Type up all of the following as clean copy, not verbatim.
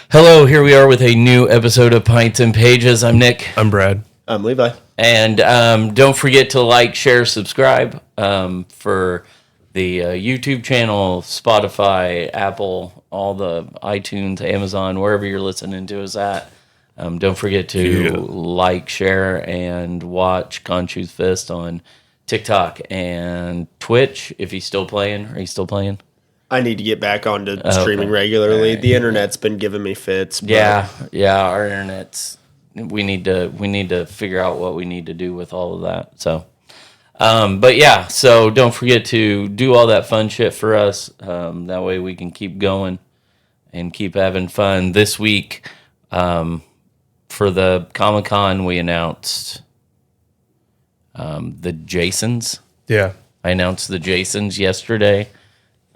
Hello, here we are with a new episode of Pints and Pages. I'm Nick. I'm Brad. I'm Levi. And don't forget to like, share, subscribe for the YouTube channel, Spotify, Apple, all the iTunes, Amazon, wherever you're listening to us at. Don't forget to like, share, and watch Conchu's Fist on TikTok and Twitch. If he's still playing. Are you still playing? I need to get back onto streaming regularly. Right. The internet's been giving me fits. But... Yeah, our internet's. We need to figure out what we need to do with all of that. So, but yeah, so don't forget to do all that fun shit for us. That way we can keep going and keep having fun. This week, for the Comic-Con, we announced the Jasons. Yeah, I announced the Jasons yesterday.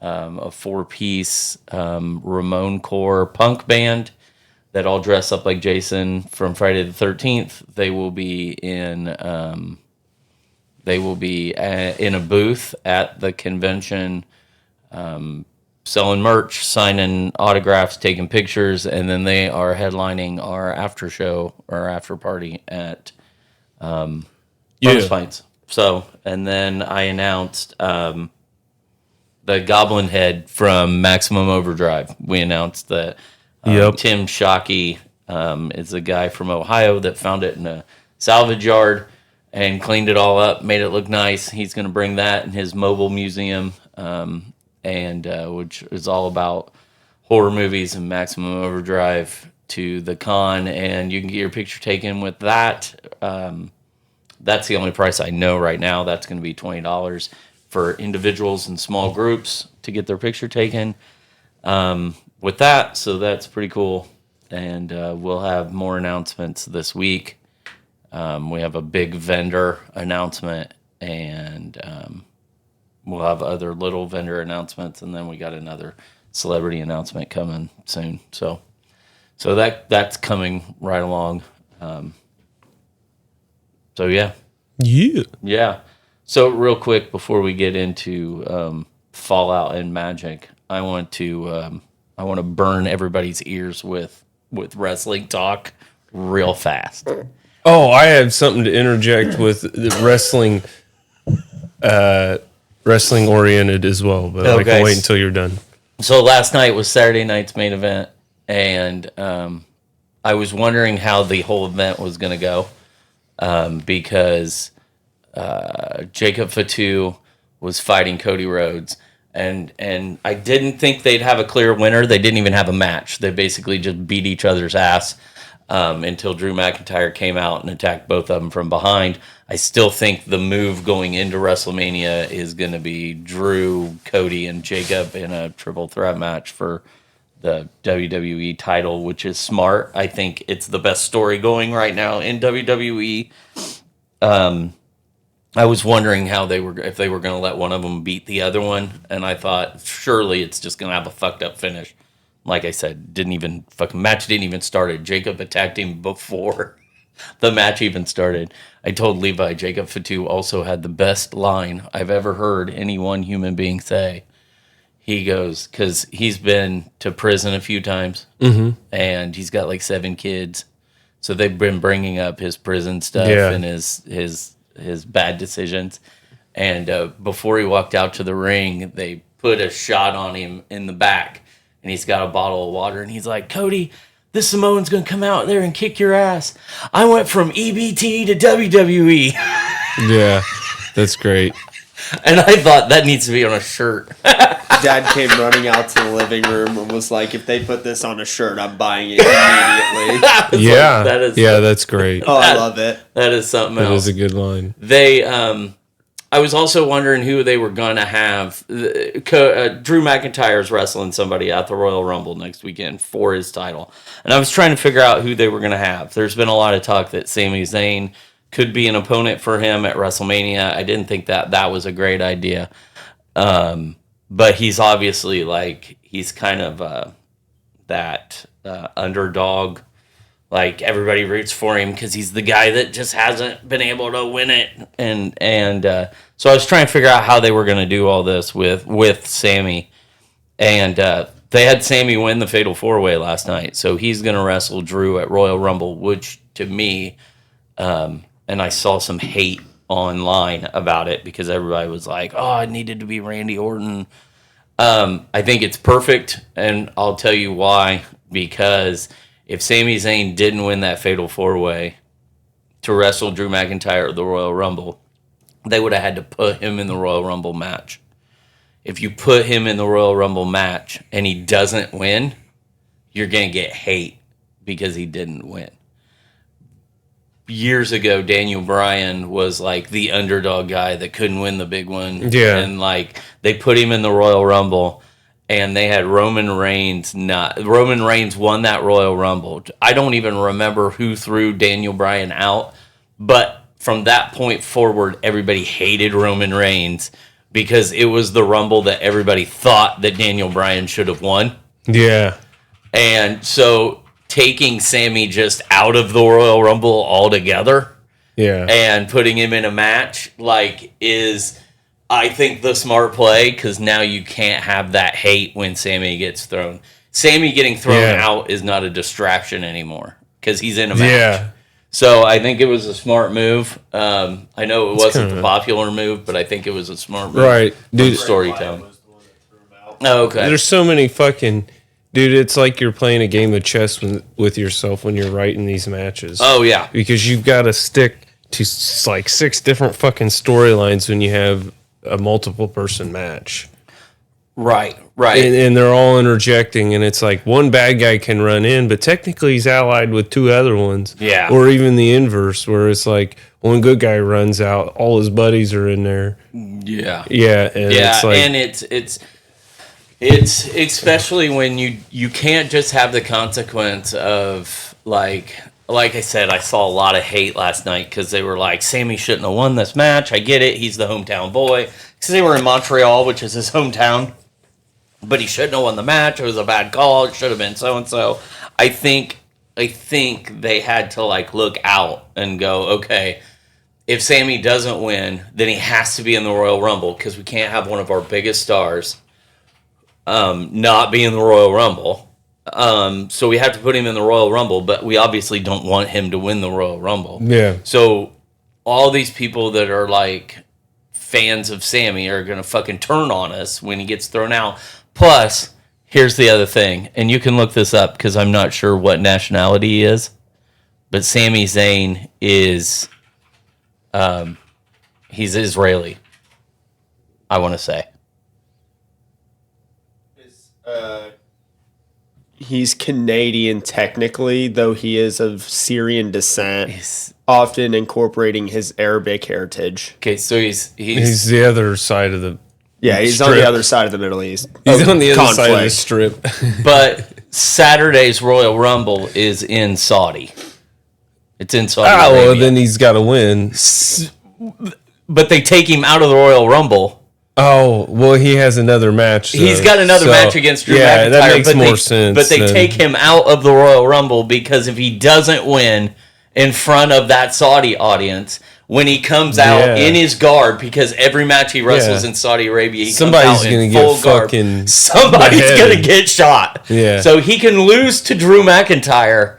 A 4-piece Ramon Core punk band that all dress up like Jason from Friday the 13th. They will be in a booth at the convention, selling merch, signing autographs, taking pictures, and then they are headlining our after show or after party at Bonus Pints. So, and then I announced the Goblin Head from Maximum Overdrive. We announced that Tim Shockey is a guy from Ohio that found it in a salvage yard and cleaned it all up, made it look nice. He's going to bring that in his mobile museum, and which is all about horror movies and Maximum Overdrive to the con, and you can get your picture taken with that. That's the only price I know right now. That's going to be $20 for individuals and small groups to get their picture taken with that. So that's pretty cool. And we'll have more announcements this week. We have a big vendor announcement, and we'll have other little vendor announcements, and then we got another celebrity announcement coming soon. So that's coming right along. So yeah. So real quick before we get into Fallout and Magic, I want to burn everybody's ears with wrestling talk real fast. Oh, I have something to interject with the wrestling oriented as well, but I can wait until you're done. So last night was Saturday night's main event, and I was wondering how the whole event was going to go because Jacob Fatu was fighting Cody Rhodes, and I didn't think they'd have a clear winner. They didn't even have a match. They basically just beat each other's ass until Drew McIntyre came out and attacked both of them from behind. I still think the move going into WrestleMania is going to be Drew, Cody, and Jacob in a triple threat match for the WWE title, which is smart. I think it's the best story going right now in WWE. I was wondering if they were going to let one of them beat the other one, and I thought surely it's just going to have a fucked up finish. Like I said, match didn't even start. Jacob attacked him before the match even started. I told Levi Jacob Fatu also had the best line I've ever heard any one human being say. He goes, because he's been to prison a few times, and he's got like 7 kids, so they've been bringing up his prison stuff and his bad decisions. And before he walked out to the ring, they put a shot on him in the back, and he's got a bottle of water, and he's like, Cody, this Samoan's going to come out there and kick your ass. I went from EBT to WWE. Yeah, that's great. And I thought that needs to be on a shirt. Dad came running out to the living room and was like, if they put this on a shirt, I'm buying it immediately. That's great. Oh, I love it. That is something else. That is a good line. I was also wondering who they were going to have. Drew McIntyre's wrestling somebody at the Royal Rumble next weekend for his title. And I was trying to figure out who they were going to have. There's been a lot of talk that Sami Zayn could be an opponent for him at WrestleMania. I didn't think that was a great idea. But he's obviously he's kind of that underdog. Like, everybody roots for him because he's the guy that just hasn't been able to win it. And so I was trying to figure out how they were going to do all this with Sammy. And They had Sammy win the Fatal 4-Way last night, so he's going to wrestle Drew at Royal Rumble, which to me, and I saw some hate online about it because everybody was like, oh, it needed to be Randy Orton. I think it's perfect, and I'll tell you why. Because if Sami Zayn didn't win that Fatal 4-Way to wrestle Drew McIntyre at the Royal Rumble, they would have had to put him in the Royal Rumble match. If you put him in the Royal Rumble match and he doesn't win, you're going to get hate because he didn't win. Years ago, Daniel Bryan was like the underdog guy that couldn't win the big one. Yeah. And like they put him in the Royal Rumble and they had Roman Reigns won that Royal Rumble. I don't even remember who threw Daniel Bryan out, but from that point forward, everybody hated Roman Reigns because it was the Rumble that everybody thought that Daniel Bryan should have won. Yeah. And so taking Sammy just out of the Royal Rumble altogether, and putting him in a match, like, is, I think, the smart play, because now you can't have that hate when Sammy gets thrown. Sammy getting thrown out is not a distraction anymore, because he's in a match. Yeah. So I think it was a smart move. I know it wasn't the popular move, but I think it was a smart move. Right. Dude, storytelling. Oh, okay. There's so many fucking... Dude, it's like you're playing a game of chess with yourself when you're writing these matches. Oh, yeah. Because you've got to stick to like 6 different fucking storylines when you have a multiple person match. Right. And they're all interjecting, and it's like one bad guy can run in, but technically he's allied with 2 other ones. Yeah. Or even the inverse, where it's like one good guy runs out, all his buddies are in there. Yeah. Yeah. And it's like, and it's especially when you can't just have the consequence of like I said, I saw a lot of hate last night because they were like, Sammy shouldn't have won this match. I get it. He's the hometown boy. Because they were in Montreal, which is his hometown. But he shouldn't have won the match. It was a bad call. It should have been so-and-so. I think they had to like look out and go, okay, if Sammy doesn't win, then he has to be in the Royal Rumble because we can't have one of our biggest stars not be in the Royal Rumble. So we have to put him in the Royal Rumble, but we obviously don't want him to win the Royal Rumble. Yeah. So all these people that are like fans of Sammy are going to fucking turn on us when he gets thrown out. Plus, here's the other thing, and you can look this up because I'm not sure what nationality he is, but Sami Zayn is, he's Israeli, I want to say. He's Canadian technically, though he is of Syrian descent, often incorporating his Arabic heritage. Okay, so he's the other side of the he's strip. on the other side of the Middle East. He's on the other side of the strip. But Saturday's Royal Rumble is in Saudi. It's in Saudi Arabia. Well, then he's got to win. But they take him out of the Royal Rumble. Oh, well, he has another match. He's got another match against Drew McIntyre. Yeah, that makes more sense. But they take him out of the Royal Rumble because if he doesn't win in front of that Saudi audience, when he comes out in his garb, because every match he wrestles in Saudi Arabia, he comes out in full garb. Somebody's going to get shot. Yeah. So he can lose to Drew McIntyre,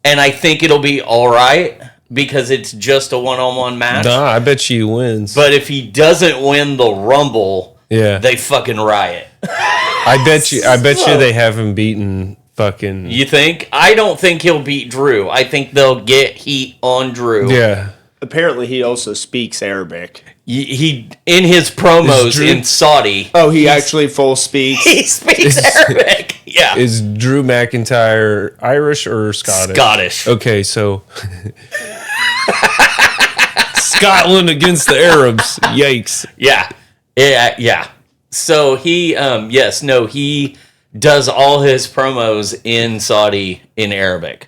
and I think it'll be all right. Because it's just a one-on-one match. Nah, I bet you he wins. But if he doesn't win the Rumble, they fucking riot. I bet you they have him beaten fucking... You think? I don't think he'll beat Drew. I think they'll get heat on Drew. Yeah. Apparently he also speaks Arabic. He in his promos in Saudi. Oh, he actually full speaks? He speaks Arabic. Yeah. Is Drew McIntyre Irish or Scottish? Scottish. Okay, so... Scotland against the Arabs. Yikes. Yeah. So he, he does all his promos in Saudi in Arabic.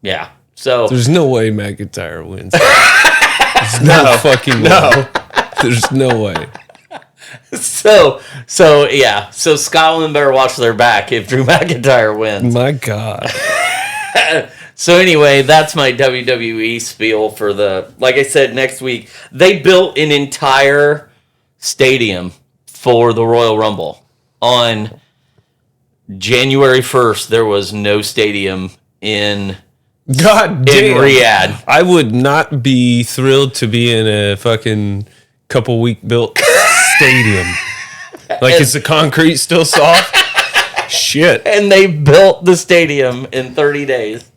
Yeah. So there's no way McIntyre wins. There's no fucking way. There's no way. So Scotland better watch their back if Drew McIntyre wins. My God. So anyway, that's my WWE spiel for like I said, next week. They built an entire stadium for the Royal Rumble on January 1st, there was no stadium in God damn. Riyadh. I would not be thrilled to be in a fucking couple week built stadium. Like, is the concrete still soft? Shit. And they built the stadium in 30 days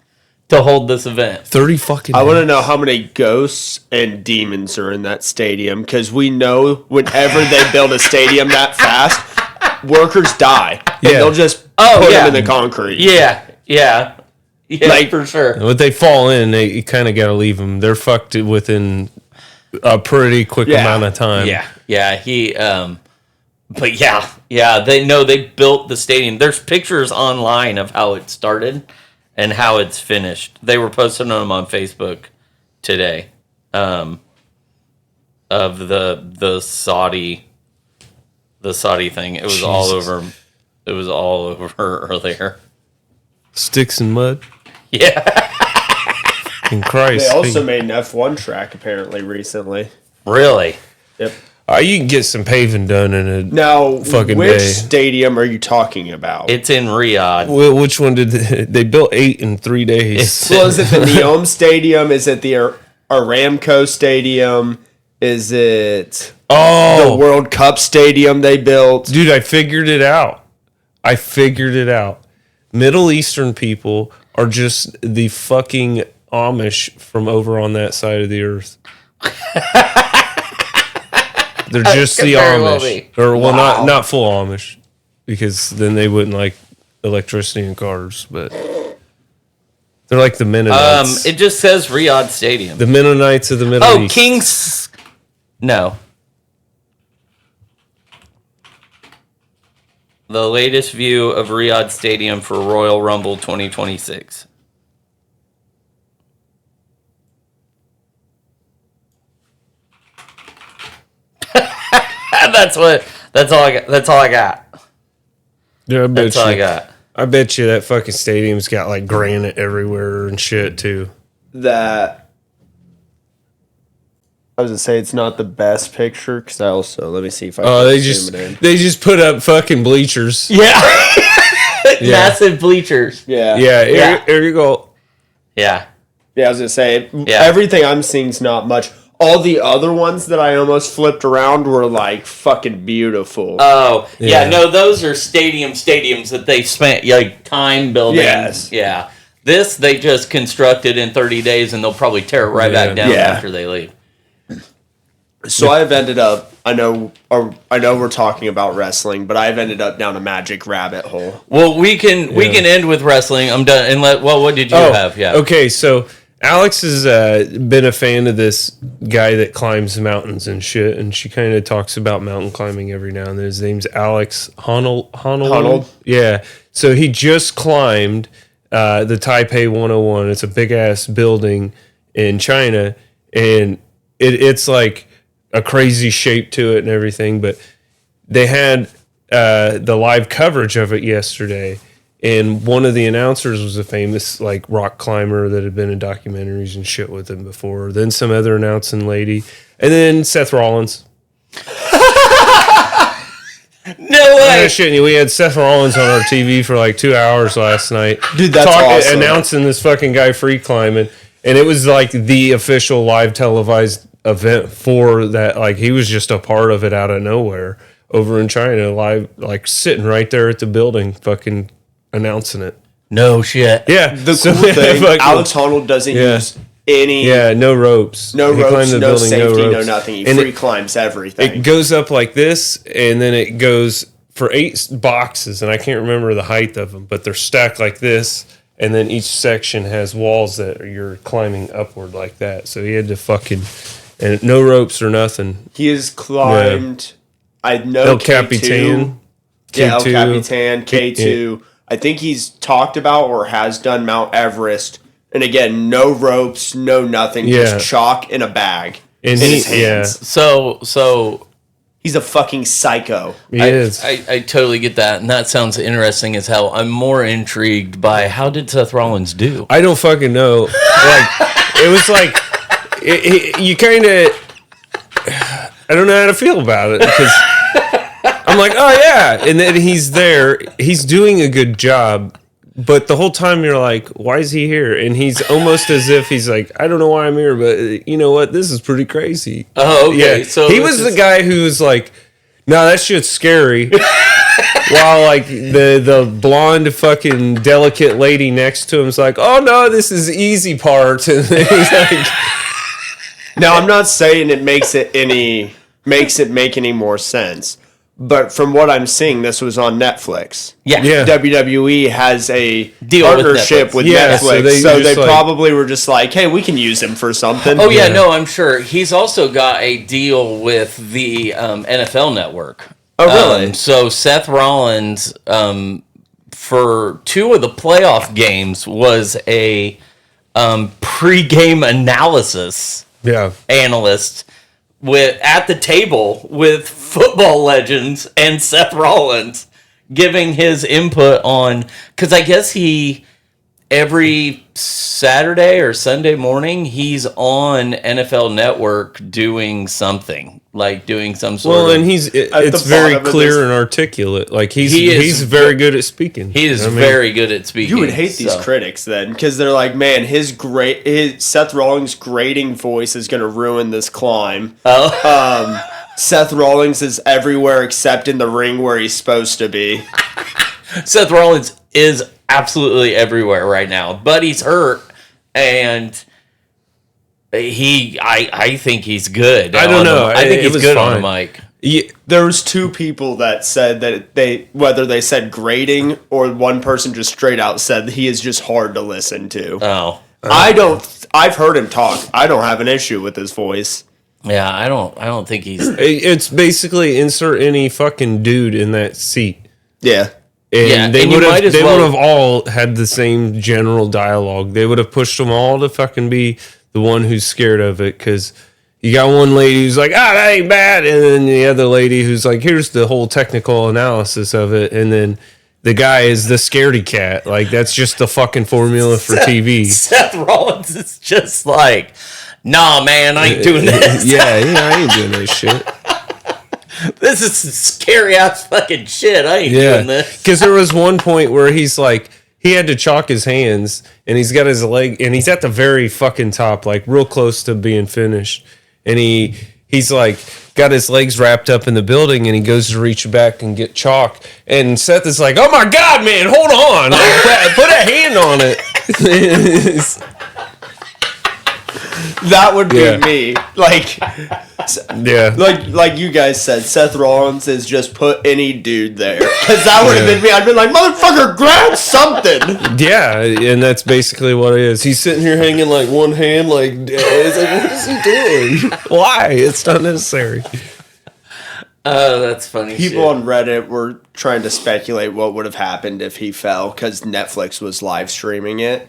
to hold this event. 30 fucking I want to know how many ghosts and demons are in that stadium, because we know whenever they build a stadium that fast, workers die. And Yeah. they'll just put them in the concrete. Yeah, Like, for sure. When they fall in, you kind of got to leave them. They're fucked within a pretty quick amount of time. But they built the stadium. There's pictures online of how it started and how it's finished. They were posting them on Facebook today, of the Saudi thing. It was all over. It was all over earlier. Sticks and mud. Yeah. In Christ. they also made an F1 track apparently recently. Really? Yep. You can get some paving done in a Now, fucking which day. stadium are you talking about? It's in Riyadh. Which one did they built 8 in 3 days? Well, is it the Neom Stadium? Is it the Aramco Stadium? Is it the World Cup Stadium they built? Dude, I figured it out. Middle Eastern people are just the fucking Amish from over on that side of the earth. They're just the Amish. Or, well, not full Amish, because then they wouldn't like electricity in cars, but they're like the Mennonites. It just says Riyadh Stadium. The Mennonites of the Middle East. Kings. No. The latest view of Riyadh Stadium for Royal Rumble 2026. That's all I got. Yeah, That's all I got. I bet you that fucking stadium's got like granite everywhere and shit too. That I was gonna say it's not the best picture, because I also, let me see if I can zoom it in. They just put up fucking bleachers. Yeah. Massive bleachers. Yeah. Here you go. Yeah. I was gonna say everything I'm seeing is not much. All the other ones that I almost flipped around were like fucking beautiful. Oh, yeah. No, those are stadiums that they spent like time building. Yes. Yeah. This they just constructed in 30 days, and they'll probably tear it right back down after they leave. So I've ended up, I know we're talking about wrestling, but I've ended up down a magic rabbit hole. Well, we can end with wrestling. I'm done. And what did you have? Yeah. Okay, so Alex has been a fan of this guy that climbs mountains and shit, and she kind of talks about mountain climbing every now and then. His name's Alex Honnold. Yeah. So he just climbed the Taipei 101. It's a big ass building in China, and it's like a crazy shape to it and everything. But they had the live coverage of it yesterday. And one of the announcers was a famous like rock climber that had been in documentaries and shit with him before. Then some other announcing lady, and then Seth Rollins. No way! We had Seth Rollins on our TV for like 2 hours last night. Dude, that's awesome. Announcing this fucking guy free climbing, and it was like the official live televised event for that. Like he was just a part of it out of nowhere over in China, live, like sitting right there at the building, fucking announcing it. No shit. Yeah. The cool thing, Alex Honnold doesn't use any... Yeah, no ropes. No ropes, no safety, no nothing. He free climbs everything. It goes up like this, and then it goes for 8 boxes, and I can't remember the height of them, but they're stacked like this, and then each section has walls that you're climbing upward like that. So he had to fucking... And no ropes or nothing. He has climbed... I know El K2. Capitan. Yeah, El Capitan, K2... Yeah. I think he's talked about or has done Mount Everest. And again, no ropes, no nothing. Just chalk in a bag in his hands. So he's a fucking psycho. He is. I totally get that. And that sounds interesting as hell. I'm more intrigued by how did Seth Rollins do? I don't fucking know. Like, it was like, you kind of, I don't know how to feel about it because I'm like, oh yeah. And then he's there. He's doing a good job. But the whole time you're like, why is he here? And he's almost as if he's like, I don't know why I'm here, but you know what? This is pretty crazy. Oh, okay. Yeah. So he was the guy who was like, no, that shit's scary. While like the blonde fucking delicate lady next to him's like, oh no, this is easy part. And he's like, now I'm not saying it makes it make any more sense, but from what I'm seeing, this was on Netflix. Yeah. WWE has a deal partnership with Netflix, so they probably were just like, hey, we can use him for something. Oh yeah, no, I'm sure he's also got a deal with the NFL Network. Oh, really? So Seth Rollins, for 2 of the playoff games, was a pre-game analysis analyst at the table with football legends and Seth Rollins giving his input on, because I guess every Saturday or Sunday morning, he's on NFL Network doing something, like doing some sort of... Well, and it's very clear and articulate. Like, he's very good at speaking. He is very good at speaking. You would hate these critics then, because they're like, man, his Seth Rollins' grating voice is going to ruin this climb. Oh. Seth Rollins is everywhere except in the ring where he's supposed to be. Seth Rollins is absolutely everywhere right now, but he's hurt, and I think he's good. I don't know. I think he's good on the mic. Yeah, there was 2 people that said that whether they said grating or one person just straight out said that he is just hard to listen to. Oh. I've heard him talk. I don't have an issue with his voice. Yeah, I don't think he's... It's basically insert any fucking dude in that seat. Yeah. And they would have all had the same general dialogue. They would have pushed them all to fucking be the one who's scared of it, because you got one lady who's like, that ain't bad, and then the other lady who's like, here's the whole technical analysis of it, and then the guy is the scaredy cat. Like, that's just the fucking formula for TV. Seth Rollins is just like, nah, man, I ain't doing this. Yeah, I ain't doing this shit. This is scary ass fucking shit. I ain't doing this. Because there was one point where he's like, he had to chalk his hands, and he's got his leg, and he's at the very fucking top, like real close to being finished. And he's like got his legs wrapped up in the building, and he goes to reach back and get chalk. And Seth is like, oh my God, man, hold on. Like, put a hand on it. That would be me. Like you guys said, Seth Rollins is just put any dude there. Because that would have been me. I'd been like, motherfucker, grab something. Yeah, and that's basically what it is. He's sitting here hanging like one hand, like, it's like, what is he doing? Why? It's not necessary. Oh, that's funny. People on Reddit were trying to speculate what would have happened if he fell, because Netflix was live streaming it.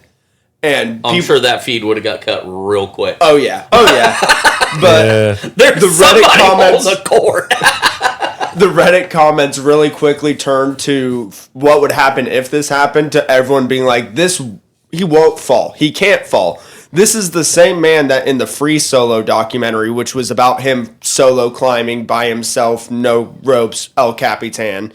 And I'm sure that feed would have got cut real quick. Oh yeah. But there's the Reddit comments. The Reddit comments really quickly turned to what would happen if this happened, to everyone being like, he won't fall. He can't fall. This is the same man that in the Free Solo documentary, which was about him solo climbing by himself, no ropes, El Capitan.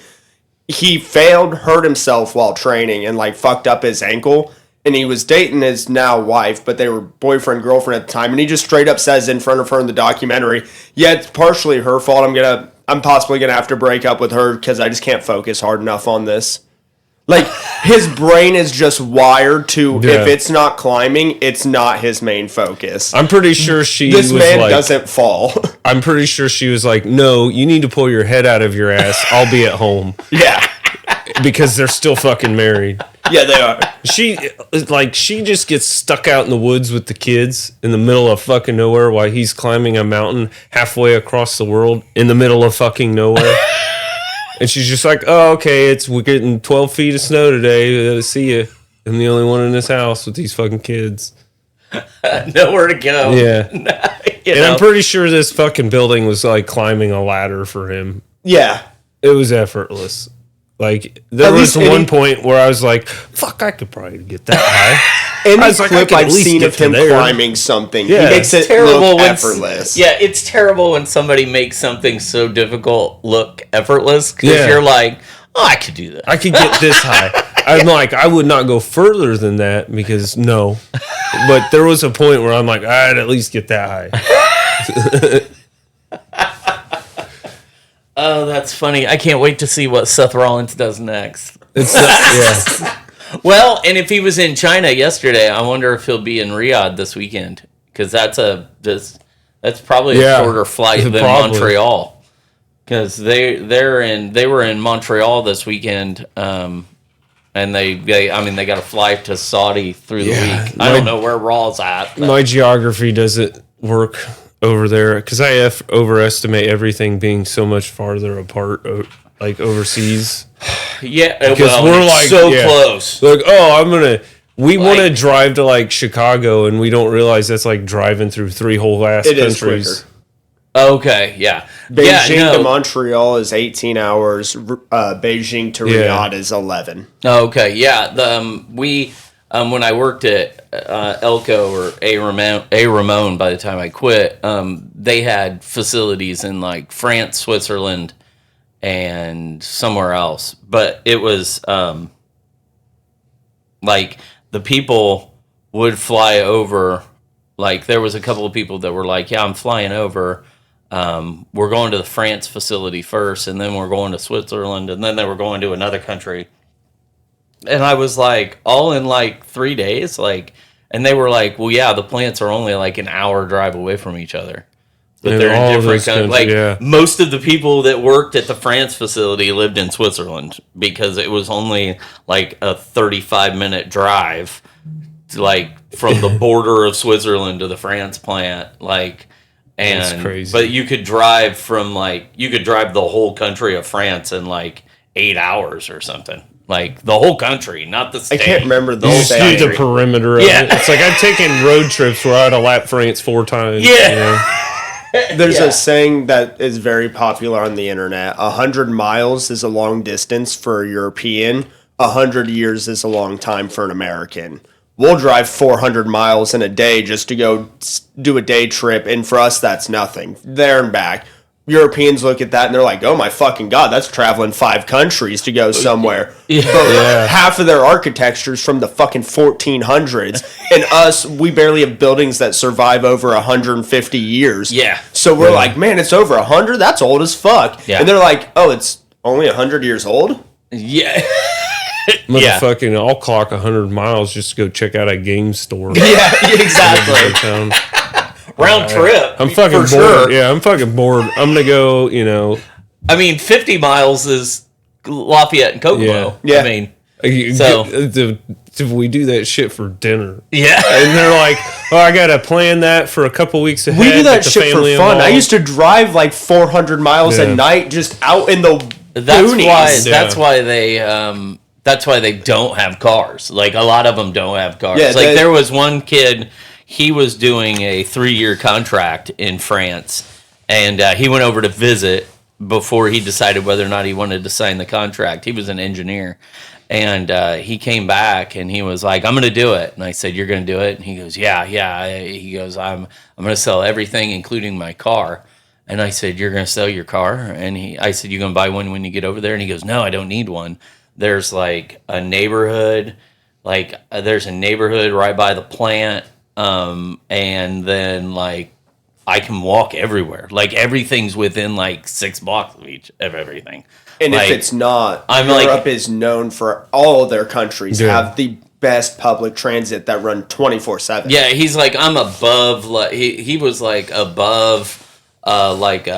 He failed, hurt himself while training, and like fucked up his ankle. And he was dating his now wife, but they were boyfriend, girlfriend at the time. And he just straight up says in front of her in the documentary, yeah, it's partially her fault. I'm possibly going to have to break up with her because I just can't focus hard enough on this. Like, his brain is just wired to, if it's not climbing, it's not his main focus. I'm pretty sure this man doesn't fall. I'm pretty sure she was like, no, you need to pull your head out of your ass. I'll be at home. Yeah. Because they're still fucking married. Yeah, they are. She just gets stuck out in the woods with the kids in the middle of fucking nowhere while he's climbing a mountain halfway across the world in the middle of fucking nowhere. And she's just like, oh, okay, we're getting 12 feet of snow today. See you. I'm the only one in this house with these fucking kids. Nowhere to go. Yeah. I'm pretty sure this fucking building was like climbing a ladder for him. Yeah. It was effortless. Like, there was one point where I was like, fuck, I could probably get that high. Any clip I've seen of him climbing something, he makes it look effortless. It's terrible when somebody makes something so difficult look effortless, because you're like, oh, I could do that. I could get this high. I'm like, I would not go further than that, because no. But there was a point where I'm like, I'd at least get that high. Oh, that's funny. I can't wait to see what Seth Rollins does next. Well, and if he was in China yesterday, I wonder if he'll be in Riyadh this weekend, because that's probably a shorter flight than Montreal, because they were in Montreal this weekend, and they got to fly to Saudi through the week. I don't know where Raw's at. But. My geography doesn't work over there, because I overestimate everything being so much farther apart, like overseas. Yeah, because we're like so close. Like, we want to drive to like Chicago, and we don't realize that's like driving through 3 whole ass countries. Okay, yeah. Beijing to Montreal is 18 hours. Beijing to Riyadh is 11. Okay, yeah. When I worked at Elko or A Ramon, by the time I quit, they had facilities in like France, Switzerland, and somewhere else. But it was like the people would fly over. Like there was a couple of people that were like, yeah, I'm flying over. We're going to the France facility first, and then we're going to Switzerland, and then they were going to another country. And I was like, all in like 3 days, like, and they were like, well, yeah, the plants are only like an hour drive away from each other. But they're in different countries. Like most of the people that worked at the France facility lived in Switzerland, because it was only like a 35-minute drive, like from the border of Switzerland to the France plant, like. And that's crazy. But you could drive the whole country of France in like 8 hours or something. Like the whole country, not the state. I can't remember the whole state. The perimeter of it. It's like I've taken road trips where I'd have lapped France 4 times. Yeah. You know? There's a saying that is very popular on the internet. 100 miles is a long distance for a European. 100 years is a long time for an American. We'll drive 400 miles in a day just to go do a day trip, and for us, that's nothing. There and back. Europeans look at that and they're like, oh my fucking God, that's traveling 5 countries to go somewhere. Half of their architecture's from the fucking 1400s. And us, we barely have buildings that survive over 150 years. Yeah. So we're like, man, it's over 100? That's old as fuck. Yeah. And they're like, oh, it's only 100 years old? Yeah. Motherfucking, I'll clock 100 miles just to go check out a game store. Yeah, exactly. Round trip. I'm fucking bored. Sure. Yeah, I'm fucking bored. I'm gonna go. I mean, 50 miles is Lafayette and Kokomo. Yeah. I mean, we do that shit for dinner. Yeah. And they're like, oh, I gotta plan that for a couple weeks ahead. We do that shit for fun. Involved. I used to drive like 400 miles a night just out in the boonies. That's why they don't have cars. Like a lot of them don't have cars. Yeah, there was one kid. He was doing a 3-year contract in France, and he went over to visit before he decided whether or not he wanted to sign the contract. He was an engineer, and he came back and he was like, "I'm going to do it." And I said, "You're going to do it?" And he goes, "Yeah." He goes, "I'm going to sell everything, including my car." And I said, "You're going to sell your car?" And I said, "You going to buy one when you get over there?" And he goes, "No, I don't need one. There's like a neighborhood, there's a neighborhood right by the plant." And then like I can walk everywhere. Like everything's within like 6 blocks of everything. And if it's not, Europe is known for all of their countries have the best public transit that run 24/7. Yeah, he's like, I'm above. Like he was like above, like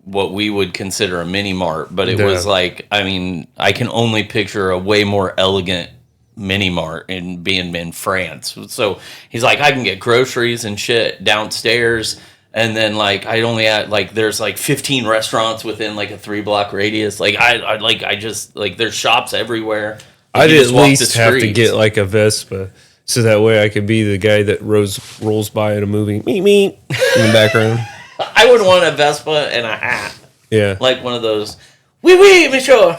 what we would consider a mini mart, but it was like, I mean, I can only picture a way more elegant mini mart in being in France. So he's like, I can get groceries and shit downstairs, and then like I only had like there's like 15 restaurants within like a 3-block radius. Like I just like there's shops everywhere. I'd at least have to get like a Vespa so that way I could be the guy that rolls by at a movie meet in the background. I would want a Vespa and a hat. Yeah. Like one of those oui, monsieur.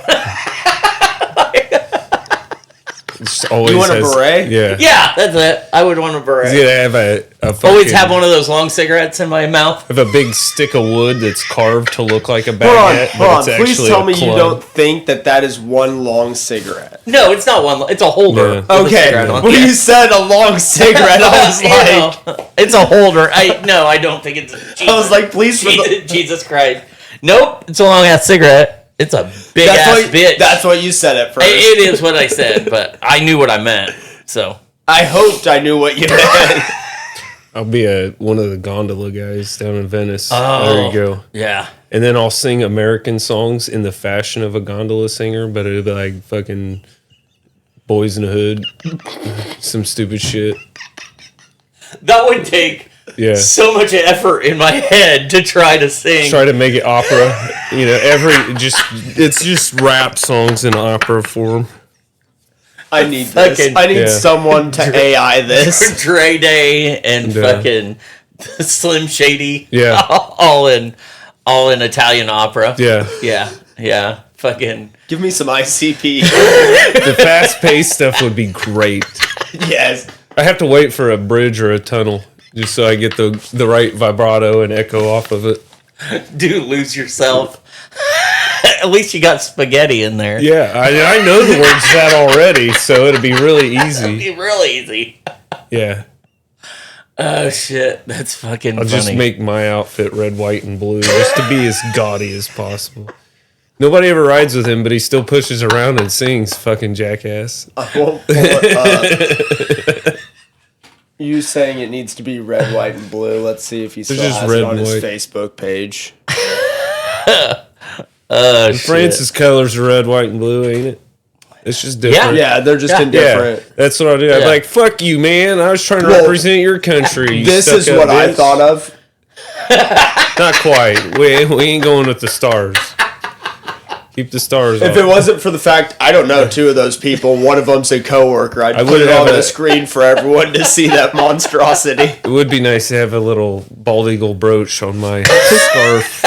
always You want a has, beret? Yeah. Yeah, that's it. I would want a beret. He's gonna have a Always fucking- have one of those long cigarettes in my mouth. have a big stick of wood that's carved to look like a Hold baguette. on. but it's Please actually tell a me you club. don't think that is one long cigarette. No, it's not one. It's a holder. Yeah. with a Okay. cigarette on. When you said a long cigarette, I was You like, know, it's a holder. I don't think it's. Jesus, I was like, please, for the, Jesus Christ. Nope, it's a long ass cigarette. It's a big that's ass what, bitch. That's what you said at first. It is what I said, but I knew what I meant. So I hoped I knew what you meant. I'll be one of the gondola guys down in Venice. Oh. There you go. yeah. And then I'll sing American songs in the fashion of a gondola singer, but it'll be like fucking Boys in the Hood, some stupid shit. That would take Yeah. so much effort in my head to try to sing. Try to make it opera. You know, it's just rap songs in opera form. I need this. Fucking- I need Yeah. someone to AI this. Dre Day and Yeah. fucking Slim Shady. Yeah. all in Italian opera. Yeah. Yeah. Fucking Give me some ICP. The fast-paced stuff would be great. Yes. I have to wait for a bridge or a tunnel just so I get the right vibrato and echo off of it. dude, lose yourself. At least you got spaghetti in there. Yeah, I know the words to that already, so it'll be really easy. It'd be real easy. Yeah. Oh shit, that's fucking I'll funny. just make my outfit red, white, and blue just to be as gaudy as possible. Nobody ever rides with him, but he still pushes around and sings, fucking jackass. I won't pull it up. You saying it needs to be red, white, and blue. Let's see if he still just has red it on and his white. Facebook page. France's colors are red, white, and blue, ain't it? It's just different. Yeah, they're just Yeah. indifferent. Yeah, that's what I'll do. I'd be Yeah. like, fuck you, man. I was trying to Well, represent your country. you This is stuck-up what I bitch." thought of. Not quite. We ain't going with the stars. Keep the stars If off. it wasn't for the fact, I don't know two of those people, one of them's a coworker, I'd I put would it have on a- the screen for everyone to see that monstrosity. It would be nice to have a little bald eagle brooch on my scarf.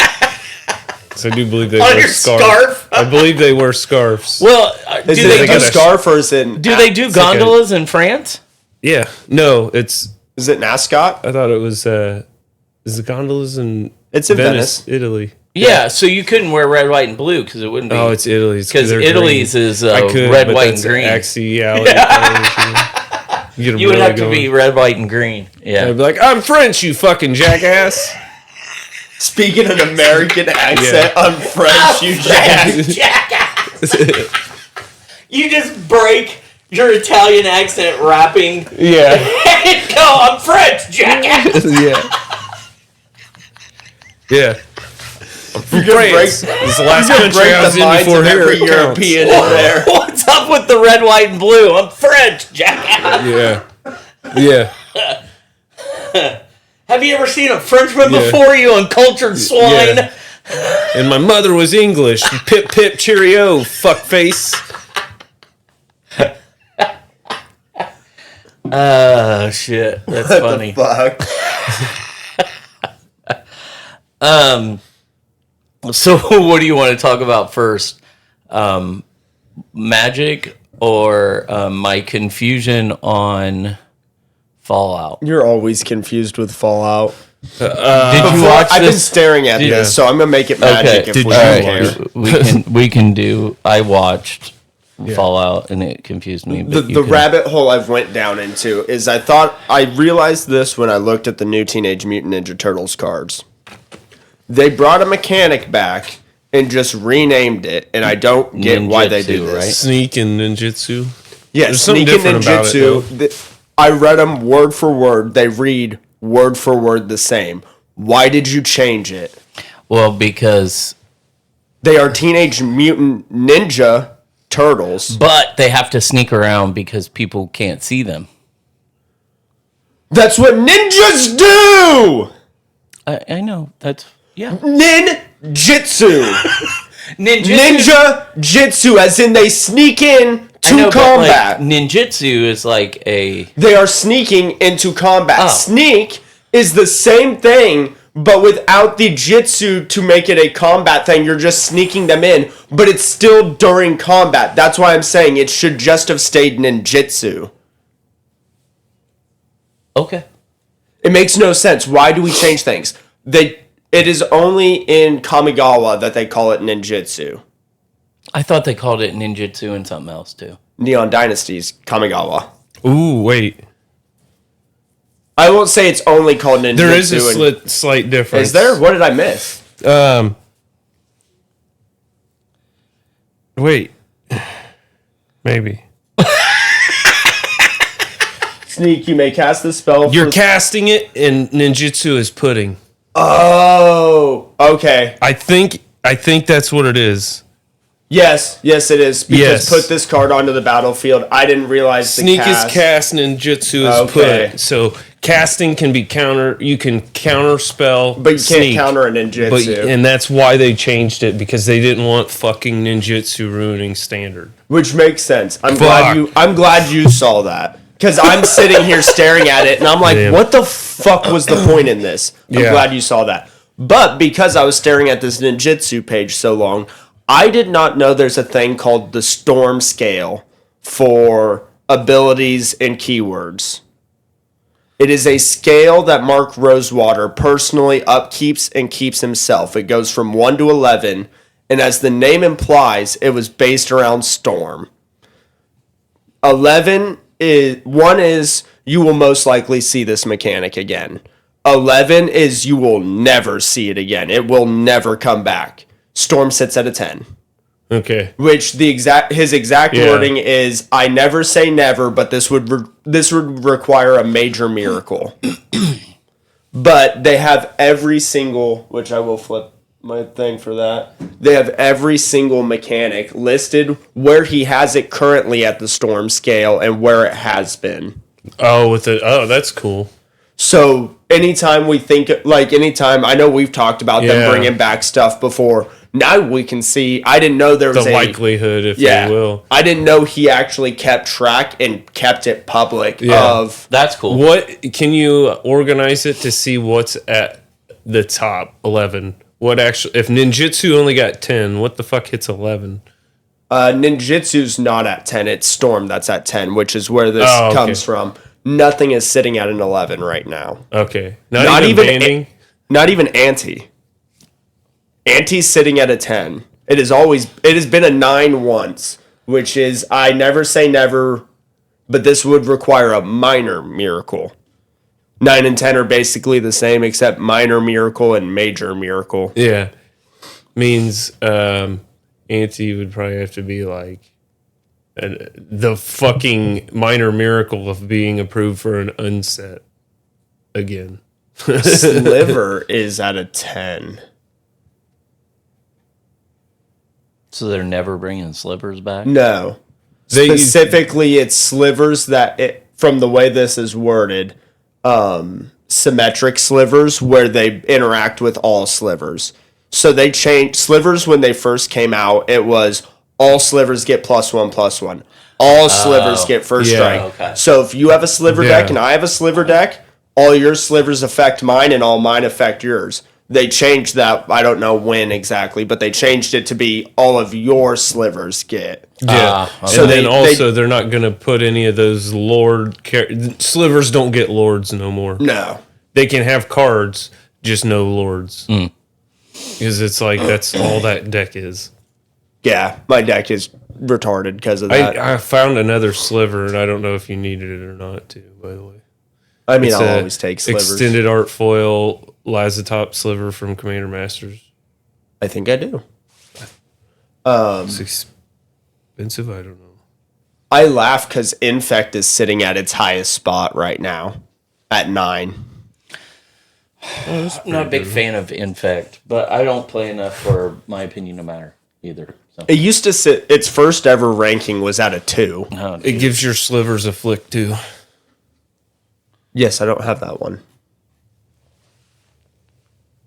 So I do believe they On wear your scarf? I believe they wear scarves. Well, do Is they it got a a- scarf or is it do they do It's like a- gondolas in France? Yeah. No, it's. is it an ascot? I thought it was. Is the gondolas in? It's in Venice. Italy. Yeah, so you couldn't wear red, white, and blue because it wouldn't be. Oh, it's Italy's because they're Italy's green. is I could, red, but white, and that's green. axiality colors, you know. You would have to be red, white, and green. Yeah. I'd be like, I'm French, you fucking jackass. Speaking an American accent, Yeah. I'm French, you jackass. Jackass. You just break your Italian accent rapping. Yeah. And go, I'm French, jackass. Yeah. Yeah. You're gonna break, France. This is the last you're gonna country I break was the in minds before of here. every It counts. European in there. What's up with the red, white, and blue? I'm French, jackass. Yeah. Yeah. Have you ever seen a Frenchman Yeah. before you, uncultured swine? Yeah. And my mother was English. Pip pip cheerio, fuckface. Oh shit, that's funny. Fuck. So, what do you want to talk about first? Magic or my confusion on Fallout? You're always confused with Fallout. Did you watch I've been this? staring at this, so I'm gonna make it magic if Did we you don't care. We can do. I watched Fallout and it confused me. But The rabbit hole I've went down into is I realized this when I looked at the new Teenage Mutant Ninja Turtles cards. They brought a mechanic back and just renamed it, and I don't get why they do Ninjutsu, this. right? Sneak and ninjutsu. Yeah, There's something Sneak and different about it, Ninjutsu. I read them word for word. They read word for word the same. Why did you change it? Well, because They are Teenage Mutant Ninja Turtles. but they have to sneak around because people can't see them. That's what ninjas do! I know that's Ninjutsu. ninja. Ninja Jitsu, as in they sneak in I to know, but, combat. like, ninjutsu is like a They are sneaking into combat. Oh. Sneak is the same thing, but without the jitsu to make it a combat thing, you're just sneaking them in, but it's still during combat. That's why I'm saying it should just have stayed ninjutsu. Okay. It makes no sense. Why do we change things? It is only in Kamigawa that they call it ninjutsu. I thought they called it ninjutsu and something else too. Neon Dynasty's Kamigawa. Ooh, wait. I won't say it's only called ninjutsu. There is a slight difference. Is there? What did I miss? Wait. Maybe. Sneak, you may cast the spell. You're casting it, and ninjutsu is pudding. Oh, okay. I think that's what it is. Yes, it is. Because put this card onto the battlefield. I didn't realize Sneak is cast, ninjutsu is put. So casting can be counter. You can counter spell, but you can't counter a ninjutsu. And that's why they changed it, because they didn't want fucking ninjutsu ruining standard. Which makes sense. I'm glad you saw that. Because I'm sitting here staring at it, and I'm like, what the fuck was the point in this? I'm glad you saw that. But because I was staring at this ninjutsu page so long, I did not know there's a thing called the Storm Scale for abilities and keywords. It is a scale that Mark Rosewater personally upkeeps and keeps himself. It goes from 1 to 11, and as the name implies, it was based around Storm. 1 is you will most likely see this mechanic again. 11 is you will never see it again. It will never come back. Storm sits at a 10. Okay. Which his exact wording is, I never say never, but this would require a major miracle. But they have every single, which I will flip my thing for that. They have every single mechanic listed where he has it currently at the Storm Scale and where it has been. Oh, that's cool. So anytime I know we've talked about them bringing back stuff before. Now we can see. I didn't know there was the likelihood, if they will. I didn't know he actually kept track and kept it public. That's cool. What can you organize it to see what's at the top 11? What actually? If ninjutsu only got 10, what the fuck hits 11? Ninjutsu's not at 10. It's Storm that's at 10, which is where this comes from. Nothing is sitting at an 11 right now. Okay, not even banning. Not even Anti. Anti's sitting at a 10. It has been a 9 once, which is, I never say never, but this would require a minor miracle. 9 and 10 are basically the same, except minor miracle and major miracle. Yeah. Means Anti would probably have to be like the fucking minor miracle of being approved for an unset again. Sliver is at a 10. So they're never bringing slivers back? No. Specifically, it's slivers that, from the way this is worded, symmetric slivers where they interact with all slivers. So they changed slivers when they first came out. It was all slivers get +1/+1. All slivers get first strike. Okay. So if you have a sliver deck and I have a sliver deck, all your slivers affect mine and all mine affect yours. They changed that. I don't know when exactly, but they changed it to be all of your slivers get. Yeah. Okay. So then they're not going to put any of those slivers don't get lords no more. No. They can have cards, just no lords. Because it's like that's all that deck is. Yeah, my deck is retarded because of that. I found another sliver, and I don't know if you needed it or not, too, by the way. I mean, I'll always take slivers. Extended art foil Lazatop sliver from Commander Masters. I think I do. It's expensive? I don't know. I laugh because Infect is sitting at its highest spot right now at 9. I'm not a big fan of Infect, but I don't play enough for my opinion to matter either. So. It used to sit, its first ever ranking was at a 2. Oh, it gives your slivers a flick too. Yes, I don't have that one.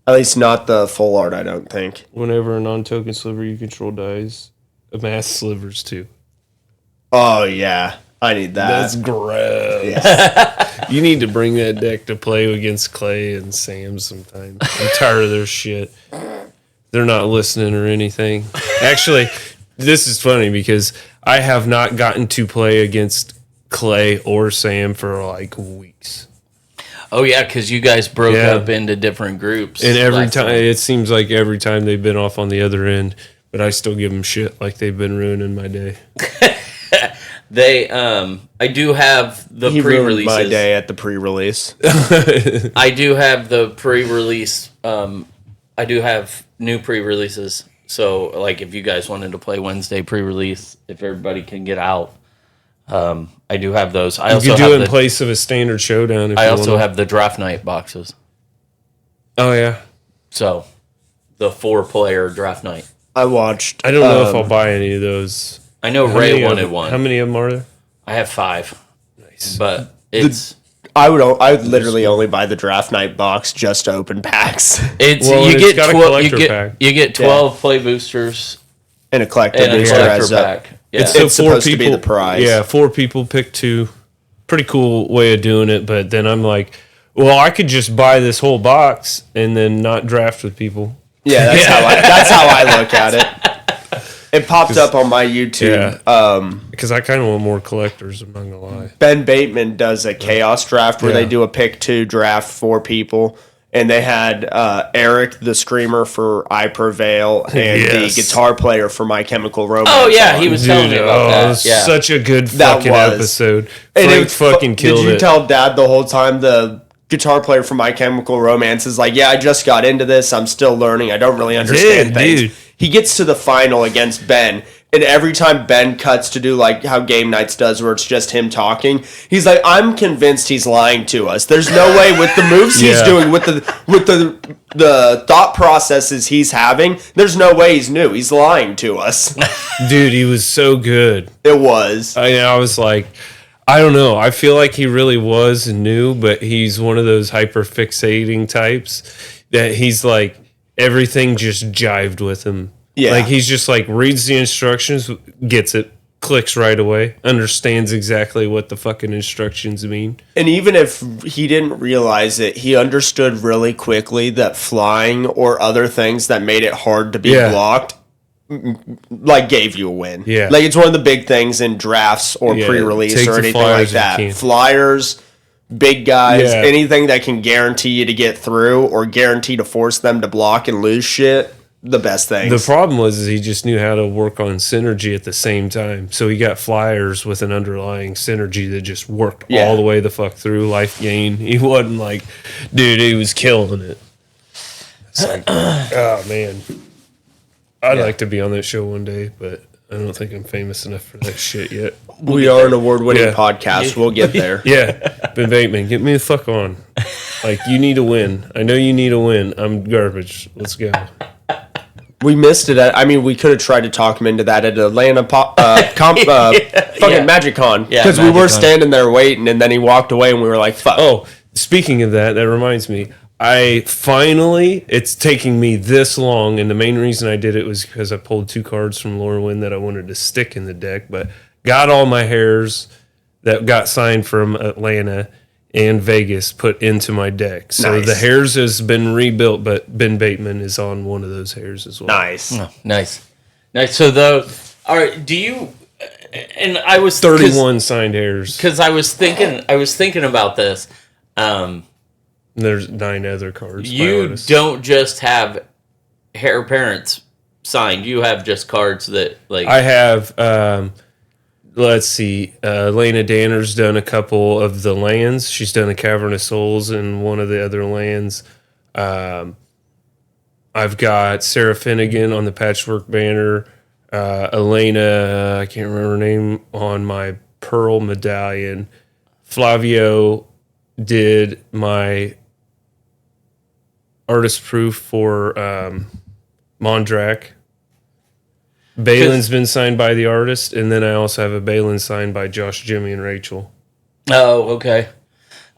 At least not the full art, I don't think. Whenever a non-token sliver you control dies, amass slivers too. Oh, yeah. I need that. That's gross. You need to bring that deck to play against Clay and Sam sometime. I'm tired of their shit. They're not listening or anything. Actually, this is funny because I have not gotten to play against Clay or Sam for like weeks. Oh yeah, because you guys broke up into different groups. And every time, it seems like every time they've been off on the other end, but I still give them shit like they've been ruining my day. I do have the pre-releases. My day at the pre-release. I do have the pre-release. I do have new pre-releases. So, like, if you guys wanted to play Wednesday pre-release, if everybody can get out, I do have those. I also could do it in place of a standard showdown. I also have the draft night boxes. Oh yeah. So, the 4-player draft night. I watched. I don't know if I'll buy any of those. I know Ray wanted one. How many of them are there? I have 5. Nice. But it's... I would literally only buy the draft night box just to open packs. You get 12 play boosters and a collector pack. Yeah. It's supposed to be the prize. Yeah, 4 people pick 2. Pretty cool way of doing it, but then I'm like, well, I could just buy this whole box and then not draft with people. Yeah, that's how I look at it. It popped up on my YouTube. Because I kind of want more collectors, I'm not going to lie. Ben Bateman does a chaos draft where they do a pick 2 draft 4 people. And they had Eric, the screamer for I Prevail, and the guitar player for My Chemical Romance. Oh, yeah, he was telling me about that. It was such a good fucking episode. Frank fucking killed it. Did you tell Dad the whole time the guitar player for My Chemical Romance is like, yeah, I just got into this. I'm still learning. I don't really understand things. Dude. He gets to the final against Ben, and every time Ben cuts to do like how Game Nights does, where it's just him talking, he's like, I'm convinced he's lying to us. There's no way with the moves he's doing, with the thought processes he's having, there's no way he's new. He's lying to us. Dude, he was so good. It was. I was like, I don't know. I feel like he really was new, but he's one of those hyper fixating types that he's like, everything just jived with him. Yeah. Like, he's just like, reads the instructions, gets it, clicks right away, understands exactly what the fucking instructions mean. And even if he didn't realize it, he understood really quickly that flying or other things that made it hard to be blocked, like, gave you a win. Yeah. Like, it's one of the big things in drafts or pre-release or anything like that. Flyers, big guys, anything that can guarantee you to get through or guarantee to force them to block and lose shit, the best things. The problem was he just knew how to work on synergy at the same time. So he got flyers with an underlying synergy that just worked all the way the fuck through, life gain. He wasn't like, dude, he was killing it. It's like, oh, man. I'd like to be on that show one day, but I don't think I'm famous enough for that shit yet. We are an award-winning podcast. We'll get there. Yeah. Ben Bateman, get me the fuck on. Like, you need to win. I know you need to win. I'm garbage. Let's go. We missed it. I mean, we could have tried to talk him into that at Atlanta fucking Magic Con. Because we were standing there waiting, and then he walked away, and we were like, fuck. Oh, speaking of that reminds me. It's taking me this long, and the main reason I did it was because I pulled 2 cards from Lorwyn that I wanted to stick in the deck, but got all my hairs that got signed from Atlanta and Vegas put into my deck. So the hairs has been rebuilt, but Ben Bateman is on one of those hairs as well. Nice. Oh, nice. So all right, do you, and I was 31 signed hairs. Because I was thinking about this. There's 9 other cards. You don't just have hair parents signed. You have just cards that, like... I have, let's see, Lena Danner's done a couple of the lands. She's done a Cavern of Souls in one of the other lands. I've got Sarah Finnegan on the Patchwork banner. Elena, I can't remember her name, on my Pearl medallion. Flavio did my artist proof for Mondrak. Balin's been signed by the artist, and then I also have a Balin signed by Josh, Jimmy, and Rachel. Oh, okay.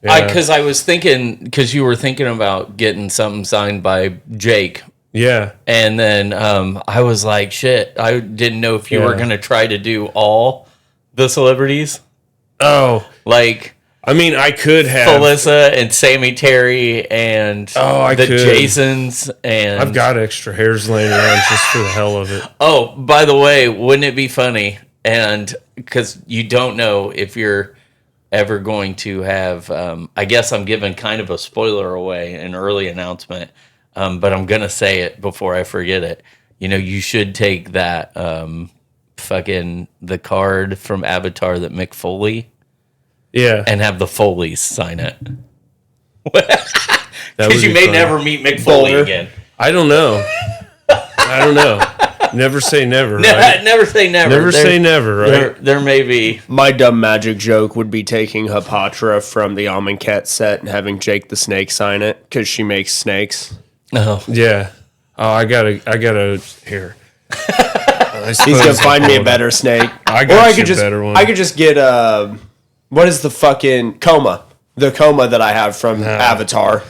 Because I was thinking, because you were thinking about getting something signed by Jake. Yeah. And then I was like, shit, I didn't know if you were going to try to do all the celebrities. Oh. Like... I mean, I could have Felissa and Sammy Terry and the Jasons, and I've got extra hairs laying around just for the hell of it. Oh, by the way, wouldn't it be funny? And because you don't know if you're ever going to have, I guess I'm giving kind of a spoiler away, an early announcement, but I'm gonna say it before I forget it. You know, you should take that the card from Avatar that Mick Foley. Yeah. And have the Foleys sign it. Because you may never meet Mick Foley again. I don't know. Never say never, right? Never say never. Never say never, right? There may be. My dumb magic joke would be taking Hapatra from the Amonkhet set and having Jake the Snake sign it because she makes snakes. Oh. Yeah. Oh, I gotta here. He's gonna find me a better snake. I could just better one. I could just get what is the fucking coma? The coma that I have from Avatar.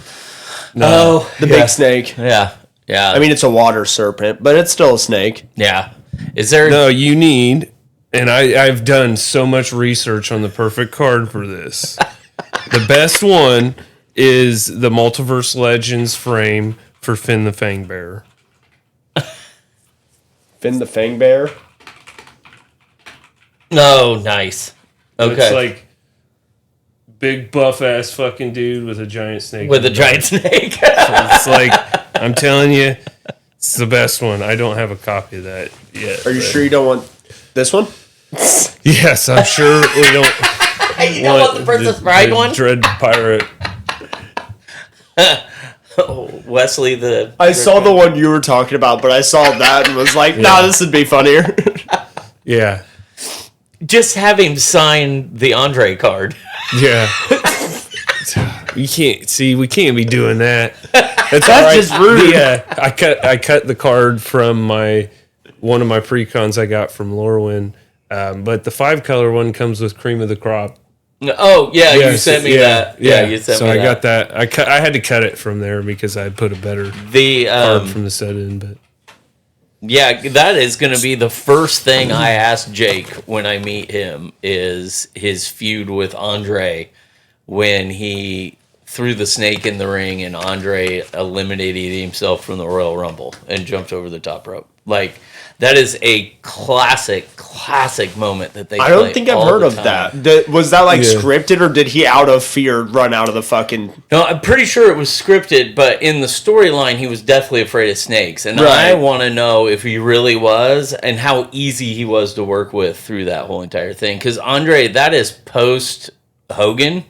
No. The big snake. Yeah. I mean, it's a water serpent, but it's still a snake. Yeah. Is there... No, you need... And I've done so much research on the perfect card for this. The best one is the Multiverse Legends frame for Finn the Fangbearer. Finn the Fangbearer? No, nice. Okay. It's like... big buff ass fucking dude with a giant snake. With a giant snake. It's like, I'm telling you, it's the best one. I don't have a copy of that yet. Are you sure you don't want this one? Yes, I'm sure we don't. You don't want the Princess Bride one? Dread Pirate. Wesley the... I saw the one you were talking about, but I saw that and was like, nah, this would be funnier. Yeah. Just have him sign the Andre card. Yeah. We can't be doing that. That's just rude. Yeah, I cut the card from one of my pre-cons I got from Lorwyn, but the 5-color one comes with cream of the crop. Oh yeah, you sent me that. Yeah, you sent me that. So I got that. I had to cut it from there because I put a better card from the set in. But yeah, that is going to be the first thing I ask Jake when I meet him is his feud with Andre when he threw the snake in the ring and Andre eliminated himself from the Royal Rumble and jumped over the top rope. Like, that is a classic moment that they I don't think I've heard of that. Was that scripted, or did he out of fear run out of the fucking... No, I'm pretty sure it was scripted, but in the storyline, he was deathly afraid of snakes. And I want to know if he really was and how easy he was to work with through that whole entire thing. Because Andre, that is post-Hogan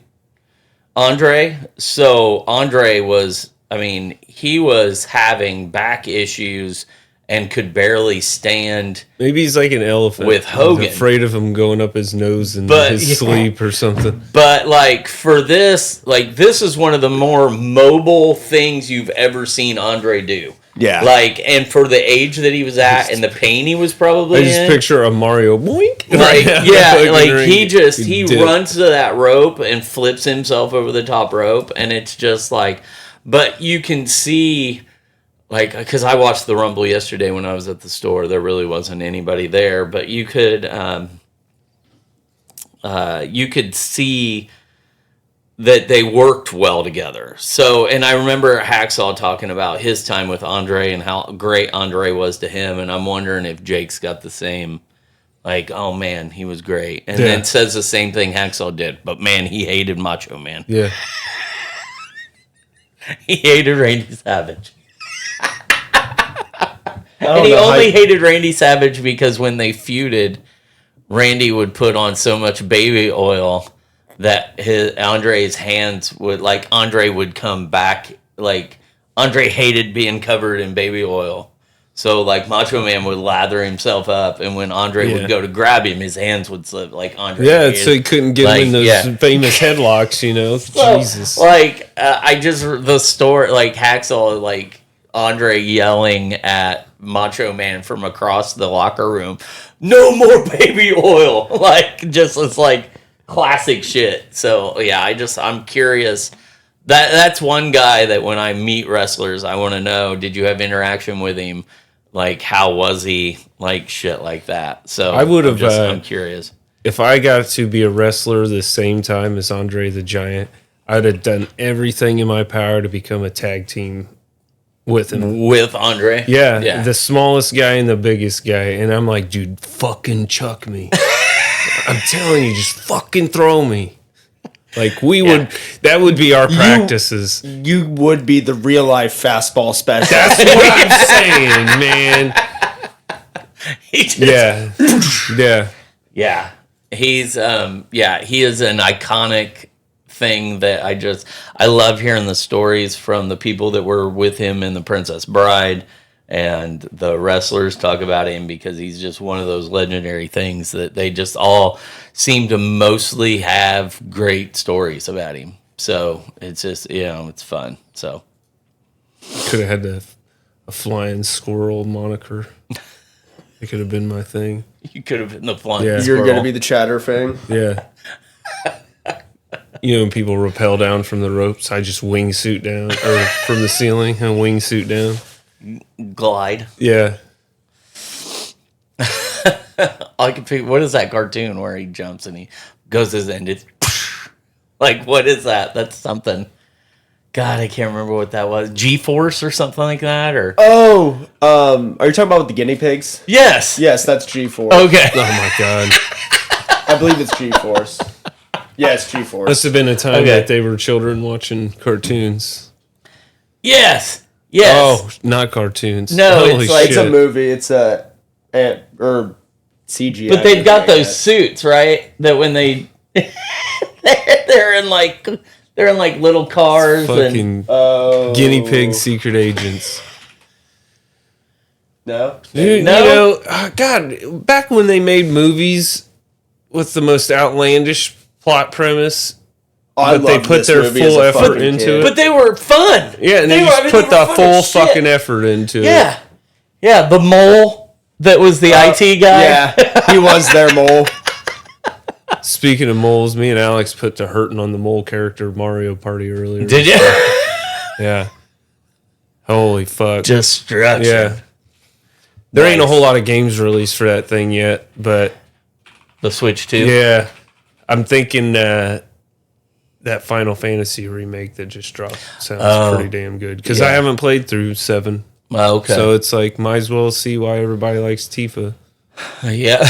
Andre. So Andre was, he was having back issues and could barely stand. Maybe he's like an elephant with Hogan, afraid of him going up his nose in his sleep or something. But for this, this is one of the more mobile things you've ever seen Andre do. Yeah. And for the age that he was at and the pain he was probably I just picture a Mario boink. He runs to that rope and flips himself over the top rope, and it's just but you can see. Because I watched the Rumble yesterday when I was at the store, there really wasn't anybody there, but you could see that they worked well together. So, and I remember Hacksaw talking about his time with Andre and how great Andre was to him, and I'm wondering if Jake's got the same, oh man, he was great, and then says the same thing Hacksaw did, but man, he hated Macho Man. Yeah, he hated Randy Savage. And he only hated Randy Savage because when they feuded, Randy would put on so much baby oil that Andre's hands would, Andre would come back, Andre hated being covered in baby oil. So, Macho Man would lather himself up, and when Andre would go to grab him, his hands would slip, Andre. Yeah, so he couldn't get him in those famous headlocks, So, Jesus. The story, Hacksaw, Andre yelling at Macho Man from across the locker room, "No more baby oil!" It's classic shit. So yeah, I'm curious. That's one guy that when I meet wrestlers, I want to know: did you have interaction with him? How was he? Shit like that. So I would have. I'm curious. if I got to be a wrestler the same time as Andre the Giant, I'd have done everything in my power to become a tag team with him. With Andre? Yeah, the smallest guy and the biggest guy. And I'm like, dude, fucking chuck me. I'm telling you, just fucking throw me. Like, that would be our practices. You would be the real life fastball specialist. That's what I'm saying, man. Yeah. He's he is an iconic thing that I love hearing the stories from the people that were with him in The Princess Bride, and the wrestlers talk about him because he's just one of those legendary things that they just all seem to mostly have great stories about him. So it's just, it's fun. So could have had a flying squirrel moniker. It could have been my thing. You could have been the flying squirrel. You're going to be the chatter thing? Yeah. When people rappel down from the ropes, I just wingsuit down, or from the ceiling, and wingsuit down. Glide. Yeah. I can figure, what is that cartoon where he jumps and he goes his end? It's like, what is that? That's something. God, I can't remember what that was. G-Force or something like that? Or are you talking about with the guinea pigs? Yes. Yes, that's G-Force. Okay. Oh my God. I believe it's G-Force. Yeah, it's G-Force. Must have been a time that they were children watching cartoons. Yes. Oh, not cartoons. No, Holy it's like it's a movie. It's or CGI. But they've got those suits, right? That when they they're in like little cars fucking guinea pig secret agents. No, dude, God, back when they made movies with the most outlandish plot premise. But they put their full effort into it. But they were fun. Yeah, and they just put the full fucking effort into it. Yeah, the mole that was the IT guy. Yeah, he was their mole. Speaking of moles, me and Alex put the hurting on the mole character Mario Party earlier. Did you? Yeah. Holy fuck. Destruction. Yeah. There ain't a whole lot of games released for that thing yet, but... The Switch 2? Yeah. I'm thinking... that Final Fantasy remake that just dropped sounds pretty damn good. Because I haven't played through 7. Oh, okay. So it's like, might as well see why everybody likes Tifa. Yeah.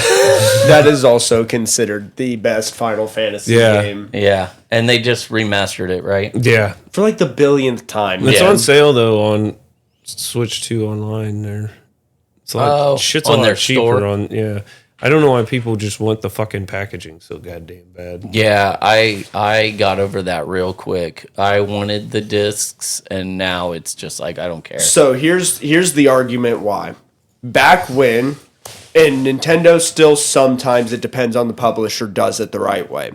That is also considered the best Final Fantasy game. Yeah. And they just remastered it, right? Yeah. For like the billionth time. It's on sale, though, on Switch 2 online there. It's like, shit's on their cheaper store. Yeah. I don't know why people just want the fucking packaging so goddamn bad. Yeah, I got over that real quick. I wanted the discs, and now it's just like, I don't care. So here's the argument why. Back when, and Nintendo still sometimes, it depends on the publisher, does it the right way.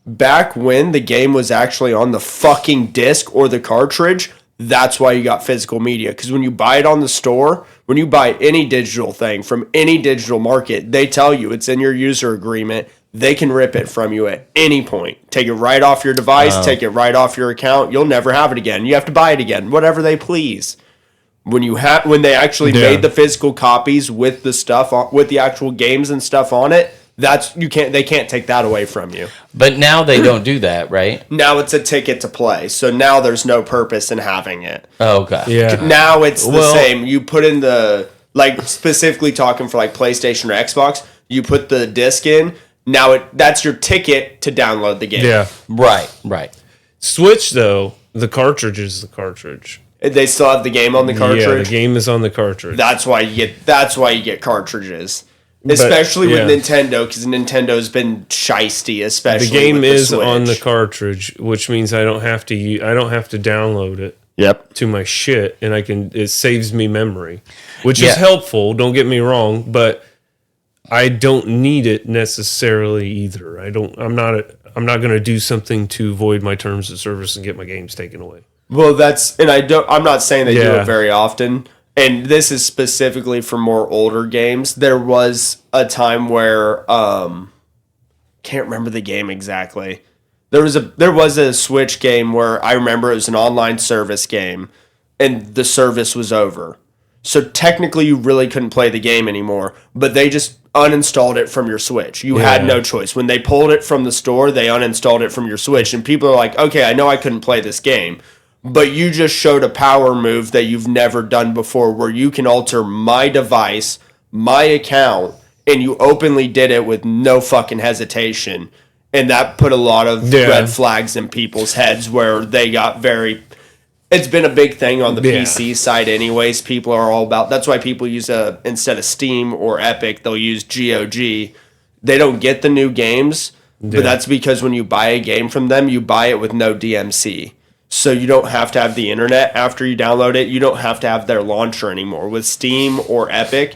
Back when the game was actually on the fucking disc or the cartridge, that's why you got physical media. Because when you buy it on the store, when you buy any digital thing from any digital market, they tell you it's in your user agreement. They can rip it from you at any point. Take it right off your device, take it right off your account. You'll never have it again. You have to buy it again, whatever they please. When they actually made the physical copies with the stuff with the actual games and stuff on it, they can't take that away from you. But now they don't do that, right? Now it's a ticket to play. So now there's no purpose in having it. Oh, okay. Yeah. Now it's the same. You put in specifically talking for like PlayStation or Xbox, you put the disc in. Now that's your ticket to download the game. Yeah. Right. Switch, though, the cartridge is the cartridge. They still have the game on the cartridge? Yeah, the game is on the cartridge. That's why you get cartridges. Especially with Nintendo, because Nintendo's been shisty, especially the game with the is Switch. on the cartridge, which means I don't have to download it. Yep. To my shit, and it saves me memory, which is helpful. Don't get me wrong, but I don't need it necessarily either. I'm not going to do something to void my terms of service and get my games taken away. Well, I'm not saying they do it very often. And this is specifically for more older games. There was a time where can't remember the game exactly. There was a Switch game where I remember it was an online service game, and the service was over. So technically, you really couldn't play the game anymore. But they just uninstalled it from your Switch. You had no choice. When they pulled it from the store, they uninstalled it from your Switch. And people are like, okay, I know I couldn't play this game, but you just showed a power move that you've never done before where you can alter my device, my account, and you openly did it with no fucking hesitation. And that put a lot of red flags in people's heads where they got very... It's been a big thing on the PC side anyways. People are all about... That's why people use, instead of Steam or Epic, they'll use GOG. They don't get the new games, but that's because when you buy a game from them, you buy it with no DMC. So you don't have to have the internet after you download it. You don't have to have their launcher anymore. With Steam or Epic,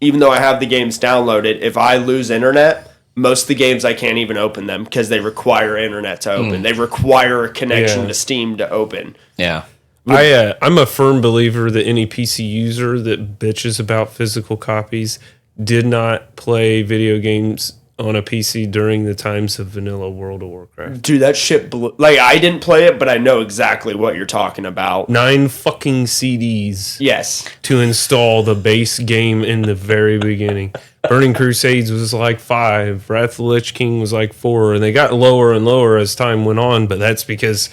even though I have the games downloaded, if I lose internet... Most of the games I can't even open them because they require internet to open. They require a connection to Steam to open. Yeah. I'm a firm believer that any PC user that bitches about physical copies did not play video games on a PC during the times of vanilla World of Warcraft. Dude, that shit blew... Like, I didn't play it, but I know exactly what you're talking about. 9 fucking CDs. Yes. To install the base game in the very beginning. Burning Crusades was like 5. Wrath of the Lich King was like 4. And they got lower and lower as time went on, but that's because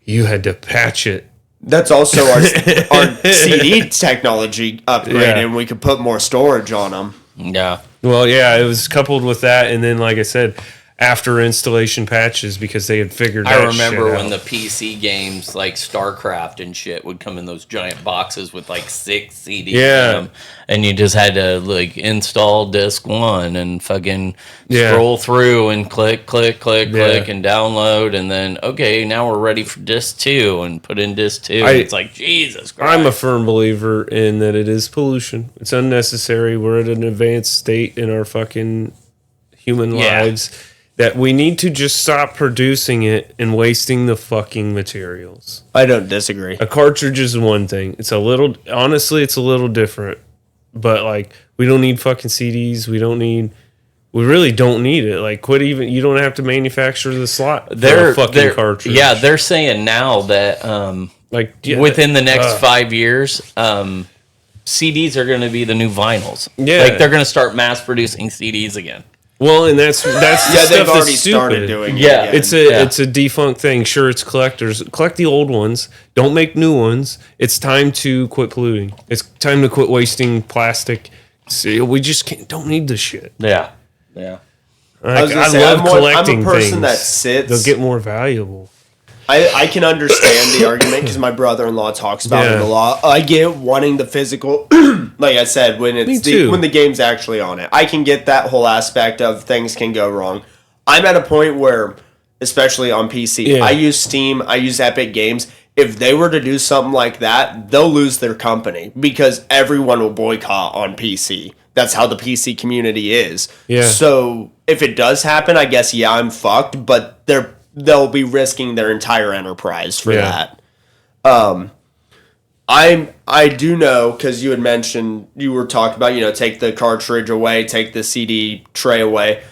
you had to patch it. That's also our CD technology upgraded, and we could put more storage on them. Yeah. Well, yeah, it was coupled with that, and then, like I said, after installation patches because they had figured that shit out. I remember when the PC games like StarCraft and shit would come in those giant boxes with like 6 CDs in them, and you just had to like install disc 1 and fucking scroll through and click and download, and then okay, now we're ready for disc 2 and put in disc 2. It's like Jesus Christ. I'm a firm believer in that it is pollution. It's unnecessary. We're at an advanced state in our fucking human lives. That we need to just stop producing it and wasting the fucking materials. I don't disagree. A cartridge is one thing. It's a little different. But like, we don't need fucking CDs. We really don't need it. Like, you don't have to manufacture the slot for a fucking cartridge. Yeah, they're saying now that within the next 5 years, CDs are going to be the new vinyls. Yeah. Like, they're going to start mass producing CDs again. Well, and that's they've already started doing it. Yeah, it's a defunct thing. Sure, it's collectors. Collect the old ones. Don't make new ones. It's time to quit polluting. It's time to quit wasting plastic. See, we just don't need this shit. Yeah. I love collecting things. I'm a person that sits. They'll get more valuable. I can understand the argument because my brother-in-law talks about it a lot. I get wanting the physical, like I said, when the game's actually on it. I can get that whole aspect of things can go wrong. I'm at a point where, especially on PC, I use Steam, I use Epic Games. If they were to do something like that, they'll lose their company because everyone will boycott on PC. That's how the PC community is. Yeah. So if it does happen, I guess, I'm fucked, but they'll be risking their entire enterprise for that. I do know, because you had mentioned, you were talking about, take the cartridge away, take the CD tray away.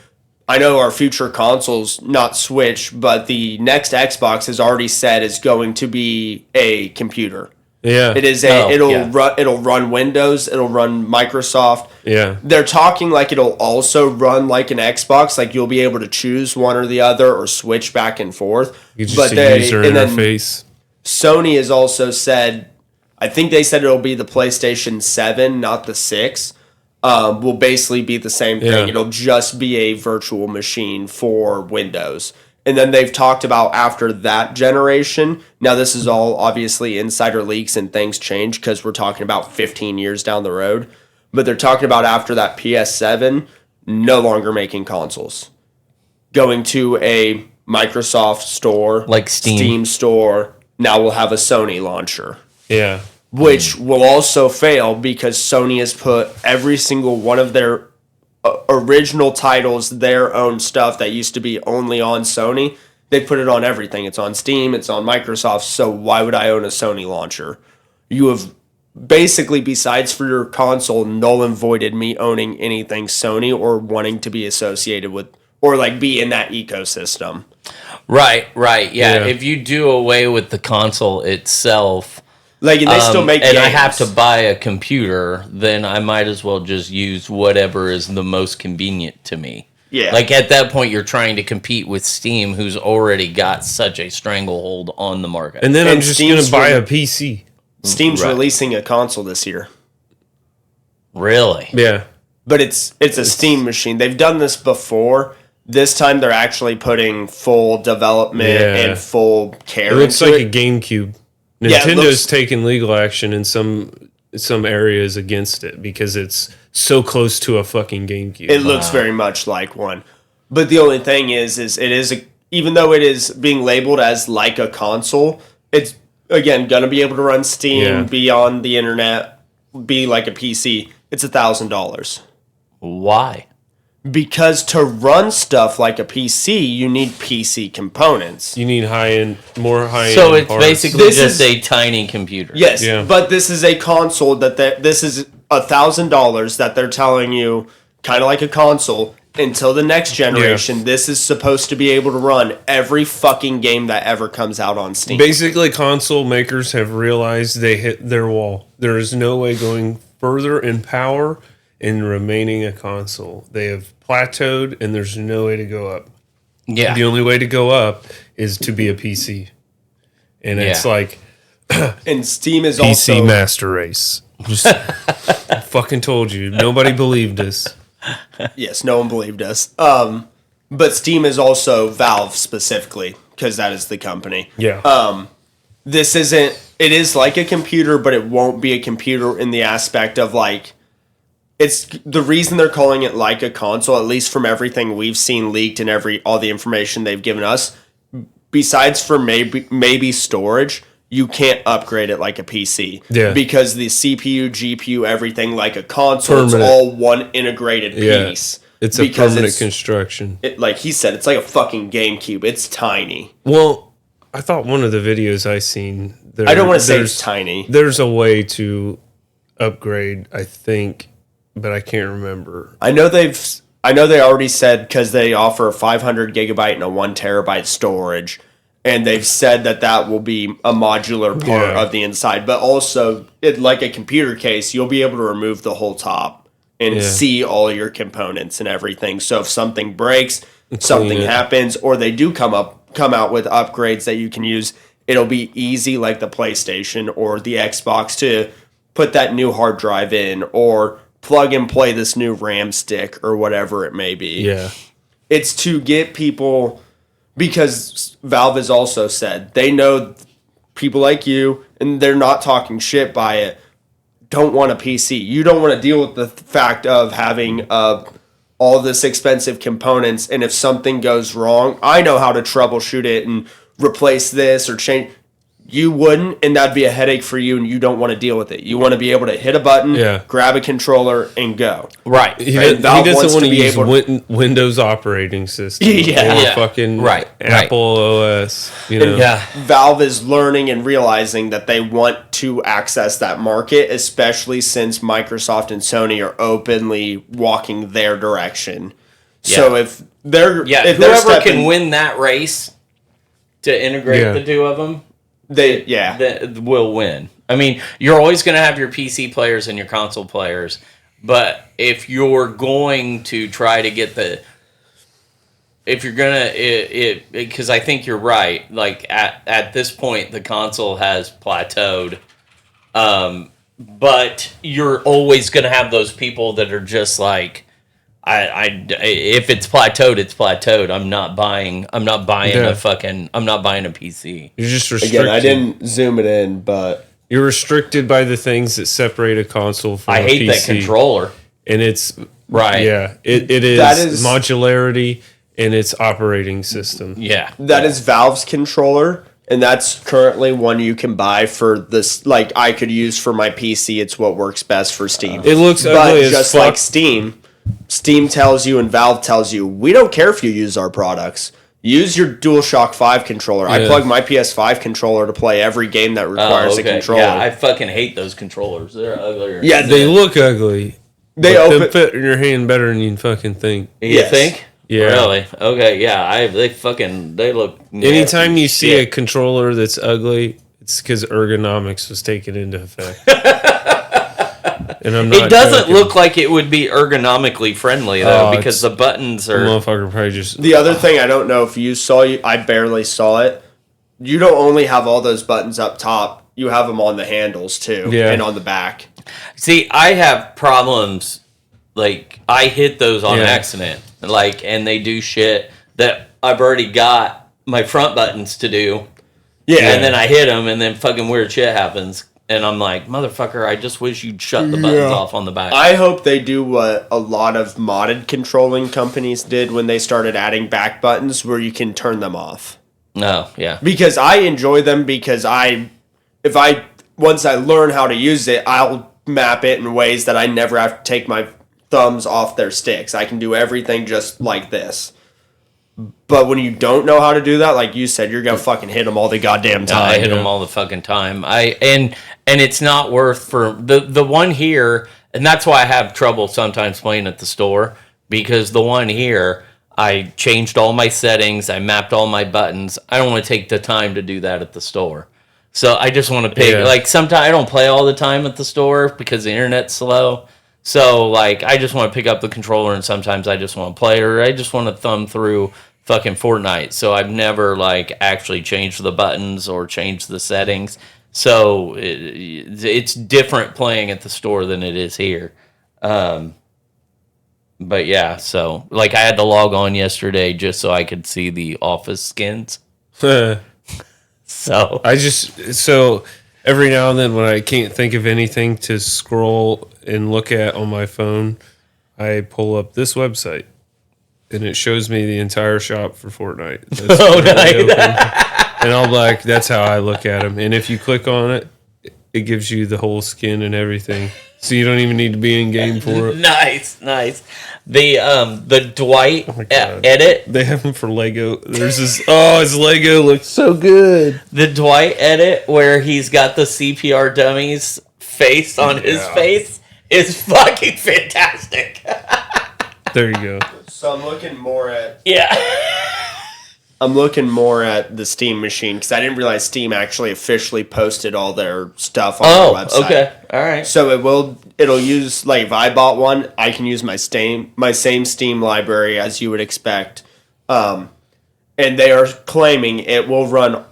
I know our future consoles, not Switch, but the next Xbox has already said is going to be a computer. Yeah. It is it'll run Windows, it'll run Microsoft. Yeah. They're talking like it'll also run like an Xbox, like you'll be able to choose one or the other or switch back and forth. You just user interface. Sony has also said, I think they said it'll be the PlayStation 7, not the 6. Will basically be the same thing. Yeah. It'll just be a virtual machine for Windows. And then they've talked about after that generation. Now, this is all obviously insider leaks and things change because we're talking about 15 years down the road. But they're talking about after that PS7, no longer making consoles. Going to a Microsoft store. Like Steam store. Now we'll have a Sony launcher. Yeah. Which will also fail because Sony has put every single one of their original titles, their own stuff that used to be only on Sony, they put it on everything. It's on Steam, it's on Microsoft, so why would I own a Sony launcher? You have basically, besides for your console, null and voided me owning anything Sony or wanting to be associated with, or like be in that ecosystem. Right, yeah. If you do away with the console itself, Like, and they still make and games. I have to buy a computer, then I might as well just use whatever is the most convenient to me. Yeah. Like, at that point, you're trying to compete with Steam, who's already got such a stranglehold on the market. And then I'm just going to buy a PC. Steam's releasing a console this year. Really? Yeah. But it's a Steam machine. They've done this before. This time they're actually putting full development and full care into it. Looks like a GameCube. Nintendo's taken legal action in some areas against it because it's so close to a fucking GameCube. It looks very much like one. But the only thing is it is even though it is being labeled as like a console, it's again gonna be able to run Steam, be on the internet, be like a PC. It's $1,000. Why? Because to run stuff like a PC, you need PC components. You need more high-end. So it's parts. basically just a tiny computer. Yes, but this is a console this is $1,000 that they're telling you, kind of like a console, until the next generation, this is supposed to be able to run every fucking game that ever comes out on Steam. Basically, console makers have realized they hit their wall. There is no way going further in power and remaining a console. They have plateaued, and there's no way to go up. Yeah. The only way to go up is to be a PC. And it's like... and Steam is PC also... Master Race. Just I fucking told you. Nobody believed us. Yes, no one believed us. But Steam is also Valve specifically, because that is the company. Yeah. This isn't... It is like a computer, but it won't be a computer in the aspect of like... It's the reason they're calling it like a console, at least from everything we've seen leaked and all the information they've given us. Besides for maybe storage, you can't upgrade it like a PC. Yeah. Because the CPU, GPU, everything like a console, it's all one integrated piece. It's a permanent construction. Like he said, it's like a fucking GameCube. It's tiny. Well, I thought one of the videos I seen... I don't want to say it's tiny. There's a way to upgrade, I think... But I can't remember. I know they already said, because they offer a 500 gigabyte and a 1 terabyte storage, and they've said that will be a modular part of the inside. But also, like a computer case, you'll be able to remove the whole top and see all your components and everything. So if something breaks, something happens, or they do come out with upgrades that you can use, it'll be easy, like the PlayStation or the Xbox, to put that new hard drive in, or plug and play this new RAM stick or whatever it may be. Yeah. It's to get people, because Valve has also said they know people like you, and they're not talking shit by it, don't want a PC. You don't want to deal with the fact of having all this expensive components, and if something goes wrong, I know how to troubleshoot it and replace this or change. You wouldn't, and that'd be a headache for you, and you don't want to deal with it. You want to be able to hit a button, grab a controller, and go. Right. He doesn't want to use Windows operating system. Or fucking Apple OS. You know? Valve is learning and realizing that they want to access that market, especially since Microsoft and Sony are openly walking their direction. Yeah. So if whoever can win that race to integrate the two of them, they will win. I mean, you're always going to have your PC players and your console players, but if you're going to try to get because I think you're right, like at this point the console has plateaued, but you're always going to have those people that are just like, if it's plateaued, it's plateaued. I'm not buying I'm not buying a PC. You're just restricted. Again, I didn't zoom it in, but you're restricted by the things that separate a console from a PC. I hate that controller. And it's it is modularity and its operating system. Yeah. That is Valve's controller, and that's currently one you can buy for this, like I could use for my PC. It's what works best for Steam. It looks ugly as just fuck. Like Steam tells you and Valve tells you, we don't care if you use our products. Use your DualShock 5 controller. I plug my PS5 controller to play every game that requires a controller. Yeah, I fucking hate those controllers. They're uglier. Yeah, they look ugly. They fit in your hand better than you fucking think. You think? Yeah. Really? Okay, yeah. They look... Anytime you see a controller that's ugly, It's because ergonomics was taken into effect. And I'm not it doesn't look like it would be ergonomically friendly, though, because the buttons are... Motherfucker probably just... The other thing, I don't know if you saw, I barely saw it. You don't only have all those buttons up top, you have them on the handles, too, and on the back. See, I have problems, like, I hit those on accident, like, and they do shit that I've already got my front buttons to do. Yeah. And then I hit them, and then fucking weird shit happens. And I'm like, motherfucker, I just wish you'd shut the buttons off on the back. I hope they do what a lot of modded controlling companies did when they started adding back buttons where you can turn them off. No, yeah. Because I enjoy them because once I learn how to use it, I'll map it in ways that I never have to take my thumbs off their sticks. I can do everything just like this. But when you don't know how to do that, like you said, you're going to fucking hit them all the goddamn time. I hit them all the fucking time. And it's not worth for the one here, and that's why I have trouble sometimes playing at the store, because the one here, I changed all my settings, I mapped all my buttons. I don't want to take the time to do that at the store. So I just want to pick, like, sometimes I don't play all the time at the store because the internet's slow. So, like, I just want to pick up the controller, and sometimes I just want to play, or I just want to thumb through fucking Fortnite. So I've never, like, actually changed the buttons or changed the settings. So it's different playing at the store than it is here. But yeah, so, like, I had to log on yesterday just so I could see the Office skins. So every now and then when I can't think of anything to scroll and look at on my phone, I pull up this website, and it shows me the entire shop for Fortnite. Nice. And I'm like, that's how I look at them. And if you click on it, it gives you the whole skin and everything. So you don't even need to be in game for it. Nice. The Dwight edit. They have them for Lego. There's this, his Lego looks so good. The Dwight edit where he's got the CPR dummies face on his face is fucking fantastic. There you go. So I'm looking more at the Steam machine because I didn't realize Steam actually officially posted all their stuff on their website. Okay, all right. So it'll use, like, if I bought one, I can use my same Steam library as you would expect, and they are claiming it will run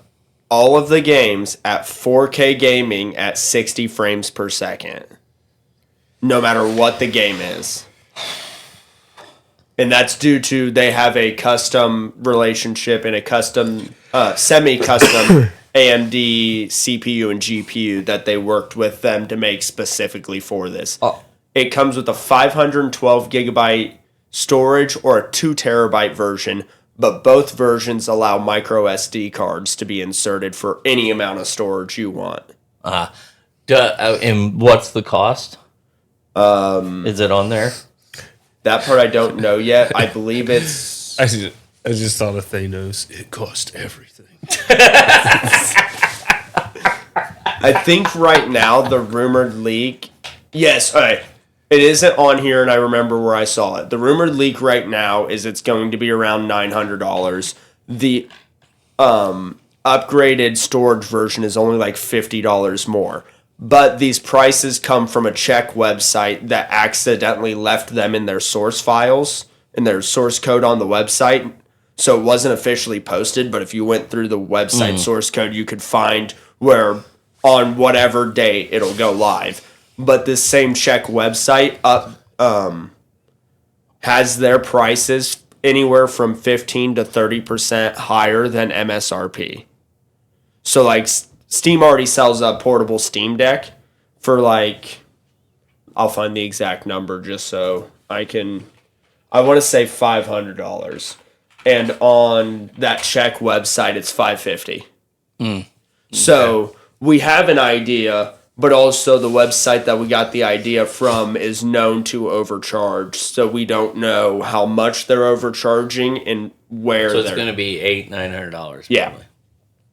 all of the games at 4K gaming at 60 frames per second, no matter what the game is. And that's due to they have a custom relationship and a custom, semi-custom AMD CPU and GPU that they worked with them to make specifically for this. It comes with a 512 gigabyte storage or a 2 terabyte version, but both versions allow micro SD cards to be inserted for any amount of storage you want. And what's the cost? Is it on there? That part I don't know yet. I believe it's... I just thought of Thanos. It cost everything. I think right now the rumored leak... Yes, okay. It isn't on here, and I remember where I saw it. The rumored leak right now is it's going to be around $900. The upgraded storage version is only like $50 more. But these prices come from a Czech website that accidentally left them in their source files, in their source code on the website. So it wasn't officially posted, but if you went through the website source code, you could find where on whatever date it'll go live. But this same Czech website has their prices anywhere from 15 to 30% higher than MSRP. So, like, Steam already sells a portable Steam Deck for, like, I'll find the exact number just so I want to say $500. And on that Czech website, it's $550. Okay. So we have an idea, but also the website that we got the idea from is known to overcharge. So we don't know how much they're overcharging and where So it's going to be $800-900 probably. Yeah.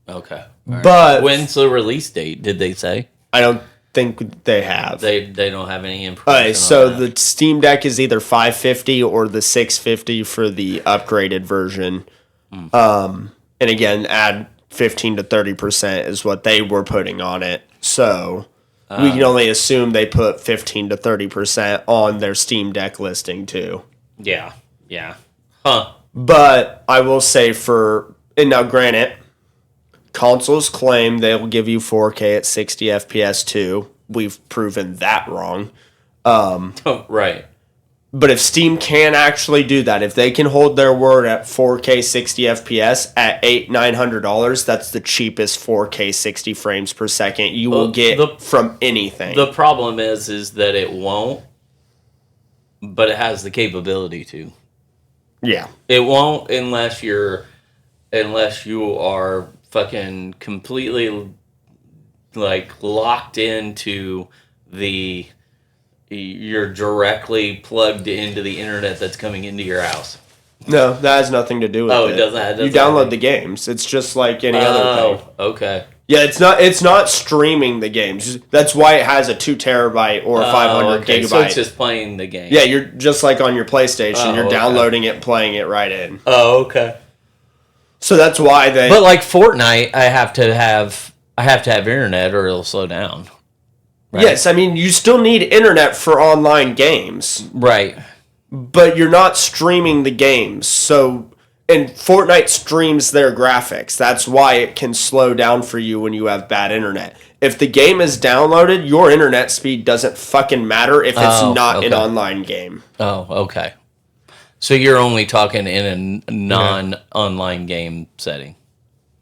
Okay. Right. But when's the release date? Did they say? I don't think they have. They don't have any information. Okay, so the Steam Deck is either $550 or the $650 for the upgraded version. And again, add 15 to 30% is what they were putting on it. So we can only assume they put 15 to 30% on their Steam Deck listing too. Yeah. Yeah. Huh. But I will say and now granted, consoles claim they'll give you 4K at 60 FPS too. We've proven that wrong. Right. But if Steam can actually do that, if they can hold their word at 4K 60 FPS at $900, that's the cheapest 4K 60 frames per second you will get from anything. The problem is that it won't, but it has the capability to. Yeah. It won't unless you are fucking completely like locked into you're directly plugged into the internet that's coming into your house. No, that has nothing to do with it. Oh, it doesn't. You download the games. It's just like any other thing. Okay. Yeah, it's not streaming the games. That's why it has a 2 terabyte or 500 gigabyte. So it's just playing the game. Yeah, you're just like on your PlayStation. You're downloading it, playing it right in. Oh, okay. So that's why they. But like Fortnite, I have to have internet or it'll slow down. Right? Yes, I mean you still need internet for online games. Right. But you're not streaming the games. So and Fortnite streams their graphics. That's why it can slow down for you when you have bad internet. If the game is downloaded, your internet speed doesn't fucking matter if it's not an online game. Oh, okay. So you're only talking in a non-online game setting.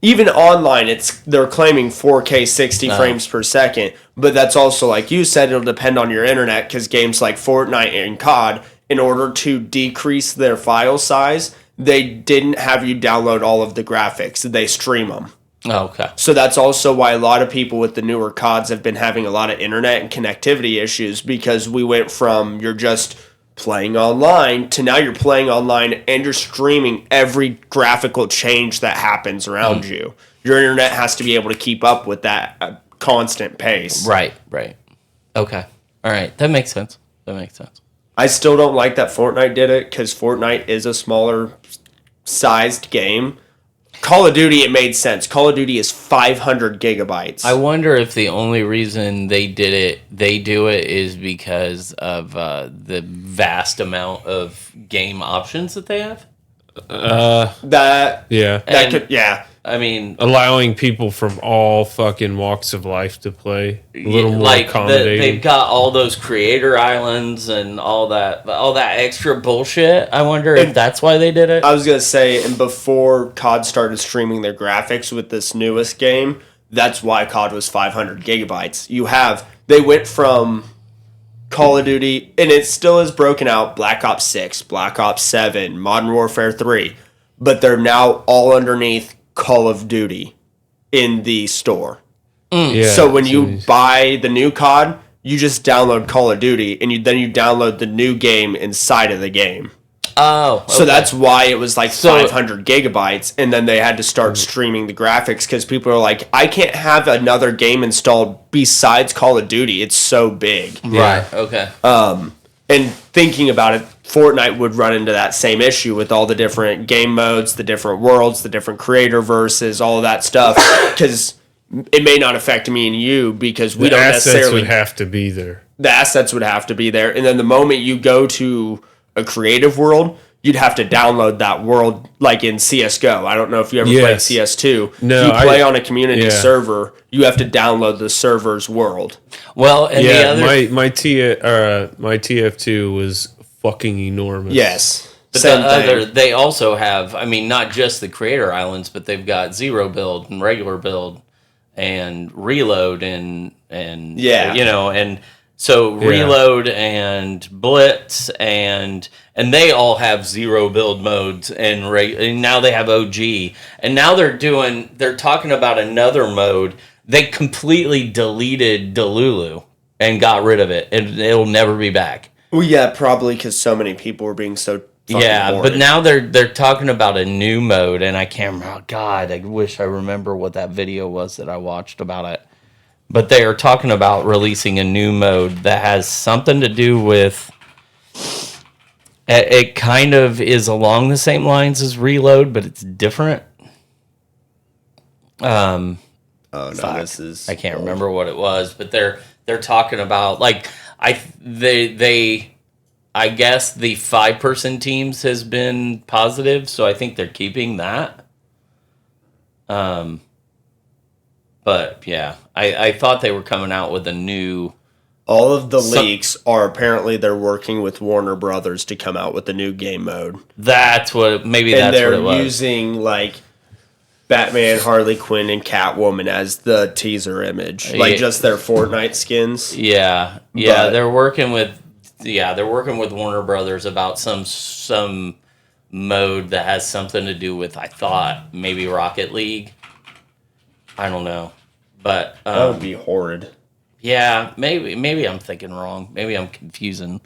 Even online, they're claiming 4K 60 frames per second, but that's also, like you said, it'll depend on your internet, because games like Fortnite and COD, in order to decrease their file size, they didn't have you download all of the graphics. They stream them. Oh, okay. So that's also why a lot of people with the newer CODs have been having a lot of internet and connectivity issues, because we went from you're just playing online to now you're playing online and you're streaming every graphical change that happens around you. Your internet has to be able to keep up with that constant pace. Right. Okay. All right. That makes sense. I still don't like that Fortnite did it, because Fortnite is a smaller sized game. Call of Duty, it made sense. Call of Duty is 500 gigabytes. I wonder if the only reason they do it is because of the vast amount of game options that they have. I mean, allowing people from all fucking walks of life to play a little more accommodating. They've got all those creator islands and all that extra bullshit. I wonder if that's why they did it. I was gonna say, and before COD started streaming their graphics with this newest game, that's why COD was 500 gigabytes. They went from Call of Duty, and it still is broken out, Black Ops 6, Black Ops 7, Modern Warfare 3, but they're now all underneath Call of Duty in the store. Yeah, so when you buy the new COD, you just download Call of Duty, and then you download the new game inside of the game. Oh, okay. So that's why it was like 500 gigabytes, and then they had to start streaming the graphics, because people are like, I can't have another game installed besides Call of Duty. It's so big. Right, okay. And thinking about it, Fortnite would run into that same issue with all the different game modes, the different worlds, the different creator verses, all of that stuff, because it may not affect me and you, because we don't necessarily... The assets would have to be there. The assets would have to be there, and then the moment you go to a creative world, you'd have to download that world, like in CSGO. I don't know if you ever played CS2. No, if you play on a community server, you have to download the server's world. Well, and the other... my TF2 was fucking enormous. Yes. But they also have, I mean, not just the creator islands, but they've got zero build and regular build and reload and so reload and blitz and they all have zero build modes and now they have OG, and now they're talking about another mode. They completely deleted Delulu and got rid of it, and it'll never be back. Well, yeah, probably because so many people were being so boring. But now they're talking about a new mode, and I can't remember. Oh, God, I wish I remember what that video was that I watched about it. But they are talking about releasing a new mode that has something to do with... It kind of is along the same lines as Reload, but it's different. Oh no, this is I can't remember what it was, but they're talking about like I guess the 5-person teams has been positive, so I think they're keeping that. But yeah, I thought they were coming out with a new. All of the leaks are apparently they're working with Warner Brothers to come out with a new game mode. That's what maybe that's what it was. And they're using like Batman, Harley Quinn, and Catwoman as the teaser image, like just their Fortnite skins. Yeah, they're working with Warner Brothers about some mode that has something to do with, I thought, maybe Rocket League. I don't know, but that would be horrid. Yeah, maybe I'm thinking wrong. Maybe I'm confusing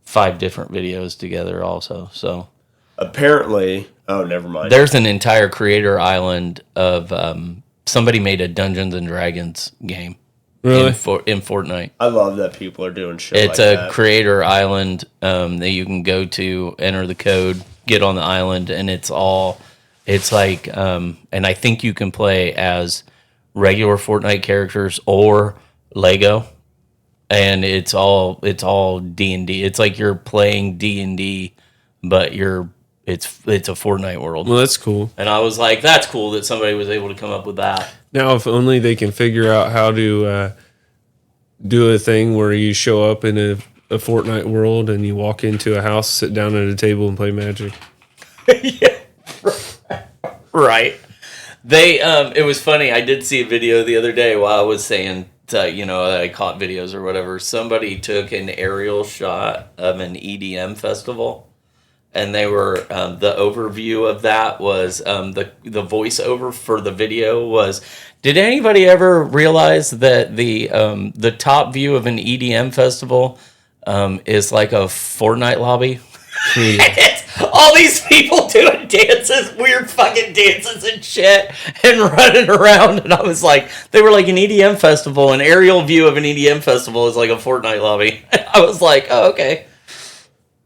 5 different videos together also. So apparently, never mind. There's an entire creator island of somebody made a Dungeons and Dragons game. Really? In Fortnite. I love that people are doing shit It's like a creator island that you can go to, enter the code, get on the island, and it's like, and I think you can play as regular Fortnite characters or Lego, and it's all D&D. It's like you're playing D&D, but it's a Fortnite world. Well, that's cool. And I was like, that's cool that somebody was able to come up with that. Now, if only they can figure out how to do a thing where you show up in a Fortnite world and you walk into a house, sit down at a table, and play Magic. Yeah, right. It was funny. I did see a video the other day while I was saying, that I caught videos or whatever. Somebody took an aerial shot of an EDM festival, and they were the overview of that was the voiceover for the video was. Did anybody ever realize that the top view of an EDM festival is like a Fortnite lobby? It's all these people doing dances, weird fucking dances and shit, and running around. And I was like, they were like an EDM festival. An aerial view of an EDM festival is like a Fortnite lobby. I was like, oh, okay.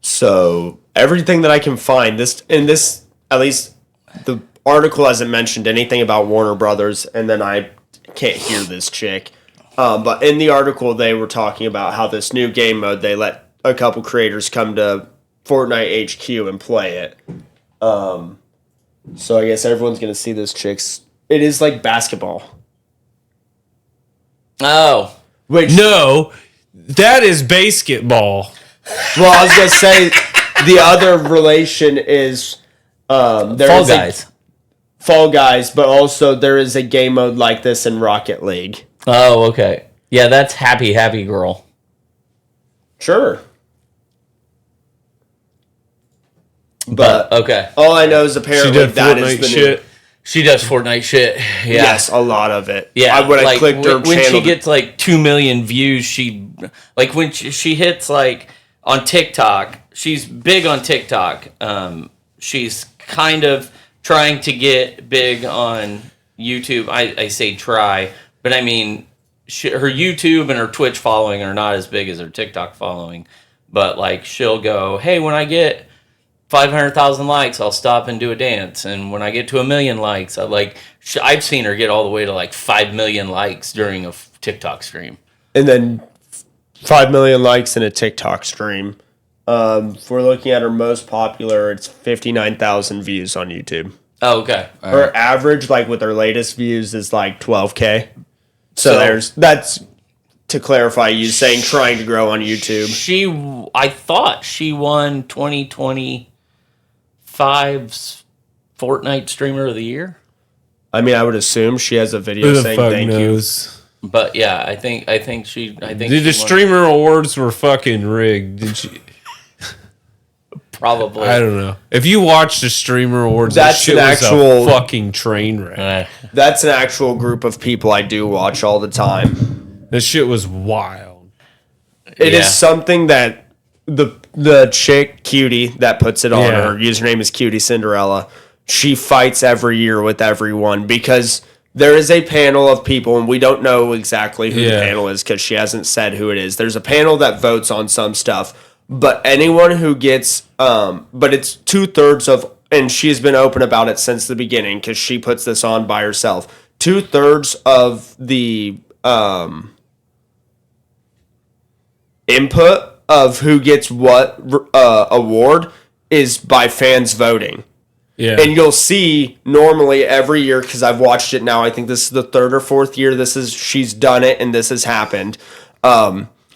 So everything that I can find, at least the article hasn't mentioned anything about Warner Brothers, and then I can't hear this chick. But in the article, they were talking about how this new game mode, they let a couple creators come to Fortnite HQ and play it. So I guess everyone's going to see this chick's... It is like basketball. Oh. No, that is basketball. Well, I was going to say the other relation is... Fall Guys. Fall Guys, but also there is a game mode like this in Rocket League. Oh, okay. Yeah, that's Happy Girl. Sure. But okay. All I know is apparently that is the shit. She does Fortnite shit. Yeah. Yes, a lot of it. Yeah. When I clicked her when channel, she gets like 2 million views, when she hits like on TikTok, she's big on TikTok. She's kind of trying to get big on YouTube. I say try, but I mean, her YouTube and her Twitch following are not as big as her TikTok following. But like, she'll go, hey, when I get 500,000 likes, I'll stop and do a dance. And when I get to 1 million likes, I've seen her get all the way to like 5 million likes during a TikTok stream. And then 5 million likes in a TikTok stream. If we're looking at her most popular, it's 59,000 views on YouTube. Oh, okay. All her right. average, like with her latest views, is like 12K. So that's to clarify you saying trying to grow on YouTube. I thought she won 2025's Fortnite Streamer of the Year. I mean, I would assume she has a video saying thank you. But yeah, I think she. The streamer awards were fucking rigged. Did she? Probably. I don't know. If you watch the streamer awards, that shit was a fucking train wreck. That's an actual group of people I do watch all the time. This shit was wild. It is something that the chick Cutie that puts it on, her username is Cutie Cinderella. She fights every year with everyone because there is a panel of people, and we don't know exactly who the panel is because she hasn't said who it is. There's a panel that votes on some stuff. But anyone who gets, but it's 2/3 of, and she's been open about it since the beginning because she puts this on by herself. 2/3 of the input of who gets what award is by fans voting. Yeah. And you'll see normally every year, because I've watched it now, I think this is the 3rd or 4th year she's done it and this has happened.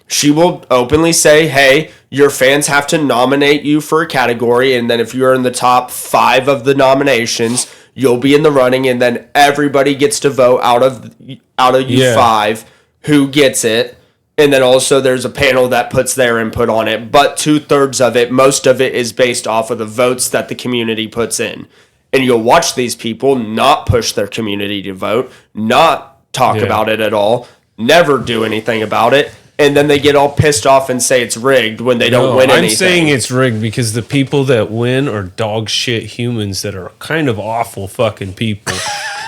She will openly say, hey, your fans have to nominate you for a category, and then if you're in the top 5 of the nominations, you'll be in the running, and then everybody gets to vote out of you 5 who gets it. And then also there's a panel that puts their input on it. But 2/3 of it, most of it is based off of the votes that the community puts in. And you'll watch these people not push their community to vote, not talk about it at all, never do anything about it. And then they get all pissed off and say it's rigged when they don't win anything. I'm saying it's rigged because the people that win are dog shit humans that are kind of awful fucking people.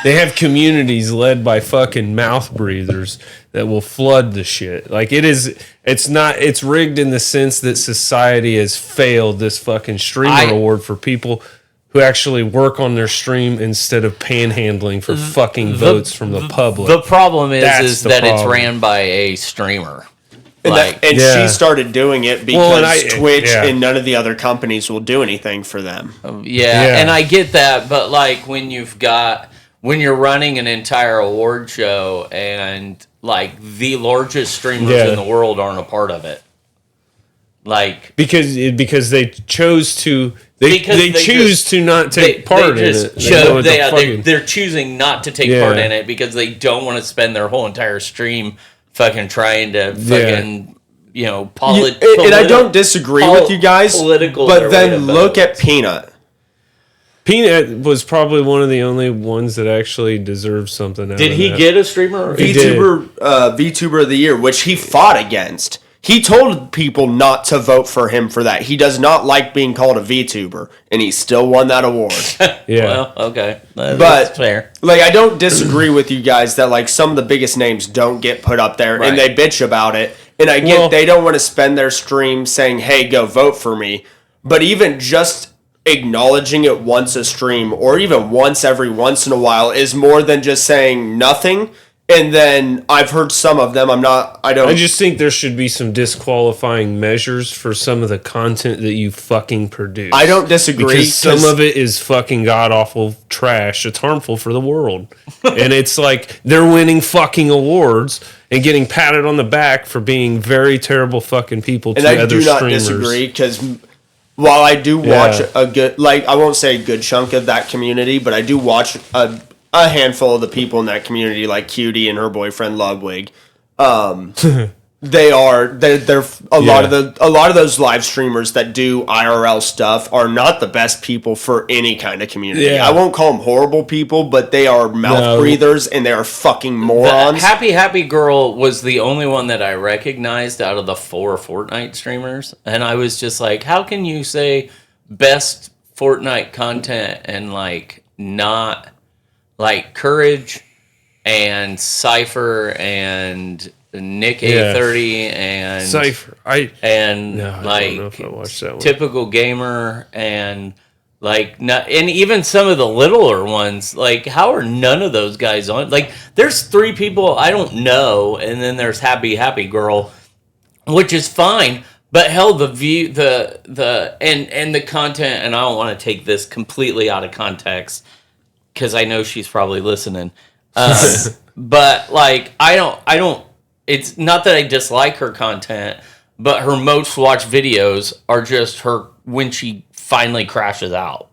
They have communities led by fucking mouth breathers that will flood the shit. Like it's rigged in the sense that society has failed this fucking streamer award for people who actually work on their stream instead of panhandling for fucking votes from the public. The problem is that it's ran by a streamer. And she started doing it because Twitch and none of the other companies will do anything for them. And I get that, but like when you're running an entire award show and like the largest streamers in the world aren't a part of it. Like because they chose to they choose to not take part in it. They're choosing not to take part in it because they don't want to spend their whole entire stream fucking trying to fucking and I don't disagree with you guys, but then look at Peanut. Peanut was probably one of the only ones that actually deserved something. Did he get a streamer? VTuber of the Year, which he fought against. He told people not to vote for him for that. He does not like being called a VTuber, and he still won that award. Well, okay. That's fair. Like, I don't disagree with you guys that, like, some of the biggest names don't get put up there, and they bitch about it. And I get they don't want to spend their stream saying, hey, go vote for me. But even just acknowledging it once a stream, or even once every once in a while, is more than just saying nothing. And then I've heard some of them. I just think there should be some disqualifying measures for some of the content that you fucking produce. I don't disagree. Because some of it is fucking god-awful trash. It's harmful for the world. And it's like they're winning fucking awards and getting patted on the back for being very terrible fucking people to other streamers. And I do not disagree because while I do watch a good, like, I won't say a good chunk of that community, but I do watch a handful of the people in that community, like Cutie and her boyfriend Ludwig. They're a lot of those live streamers that do IRL stuff are not the best people for any kind of community. I won't call them horrible people, but they are mouth breathers and they are fucking morons. Happy Girl was the only one that I recognized out of the 4 Fortnite streamers, and I was just like, how can you say best Fortnite content and like not like Courage and Cypher and Nick 830 and Cypher. I don't know if I watched that one. Typical Gamer and like and even some of the littler ones, like how are none of those guys on? Like there's 3 people I don't know, and then there's Happy Girl, which is fine. But hell, the view, and the content, and I don't want to take this completely out of context because I know she's probably listening. But like, I don't. It's not that I dislike her content, but her most watched videos are just her when she finally crashes out.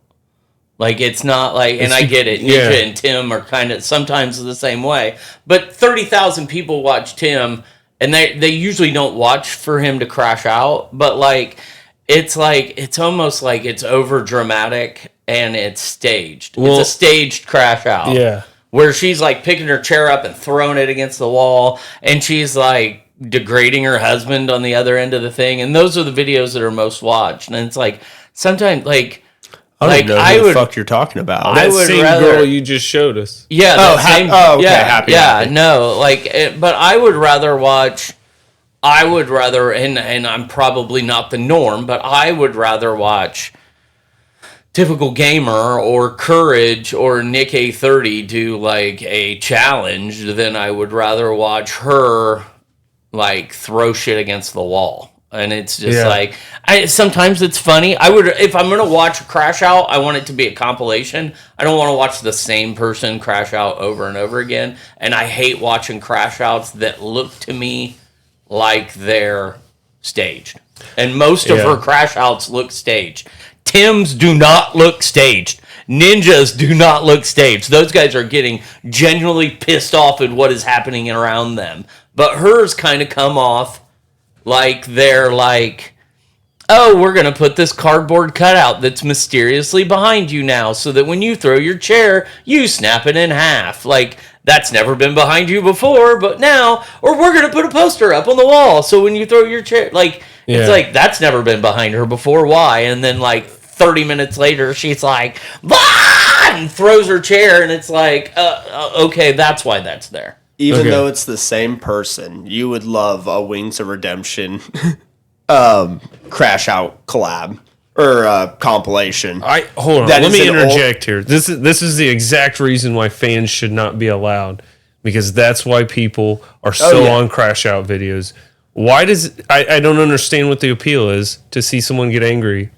Like it's not like, and I get it. Ninja and Tim are kind of sometimes the same way, but 30,000 people watch Tim. And they usually don't watch for him to crash out, but like it's almost like it's over dramatic and it's staged. Well, it's a staged crash out. Yeah. Where she's like picking her chair up and throwing it against the wall, and she's like degrading her husband on the other end of the thing. And those are the videos that are most watched. And it's like sometimes like I don't know who the fuck you're talking about. That same girl you just showed us. Yeah. Happy. No, like, but I would rather, and I'm probably not the norm, but I would rather watch Typical Gamer or Courage or Nick A30 do like a challenge, then I would rather watch her like throw shit against the wall. And it's just like, sometimes it's funny. I would, if I'm gonna watch a Crash Out, I want it to be a compilation. I don't want to watch the same person crash out over and over again. And I hate watching Crash Outs that look to me like they're staged. And most of her Crash Outs look staged. Tim's do not look staged. Ninjas do not look staged. Those guys are getting genuinely pissed off at what is happening around them. But hers kind of come off like they're like, oh, we're going to put this cardboard cutout that's mysteriously behind you now so that when you throw your chair, you snap it in half. Like, that's never been behind you before, but now, or we're going to put a poster up on the wall so when you throw your chair, like, it's like, that's never been behind her before. Why? And then, like, 30 minutes later, she's like, bah! And throws her chair, and it's like, okay, that's why that's there. Even though it's the same person, you would love a Wings of Redemption Crash Out collab or compilation. Hold on. Let me interject here. This is the exact reason why fans should not be allowed, because that's why people are so on Crash Out videos. Why does I don't understand what the appeal is to see someone get angry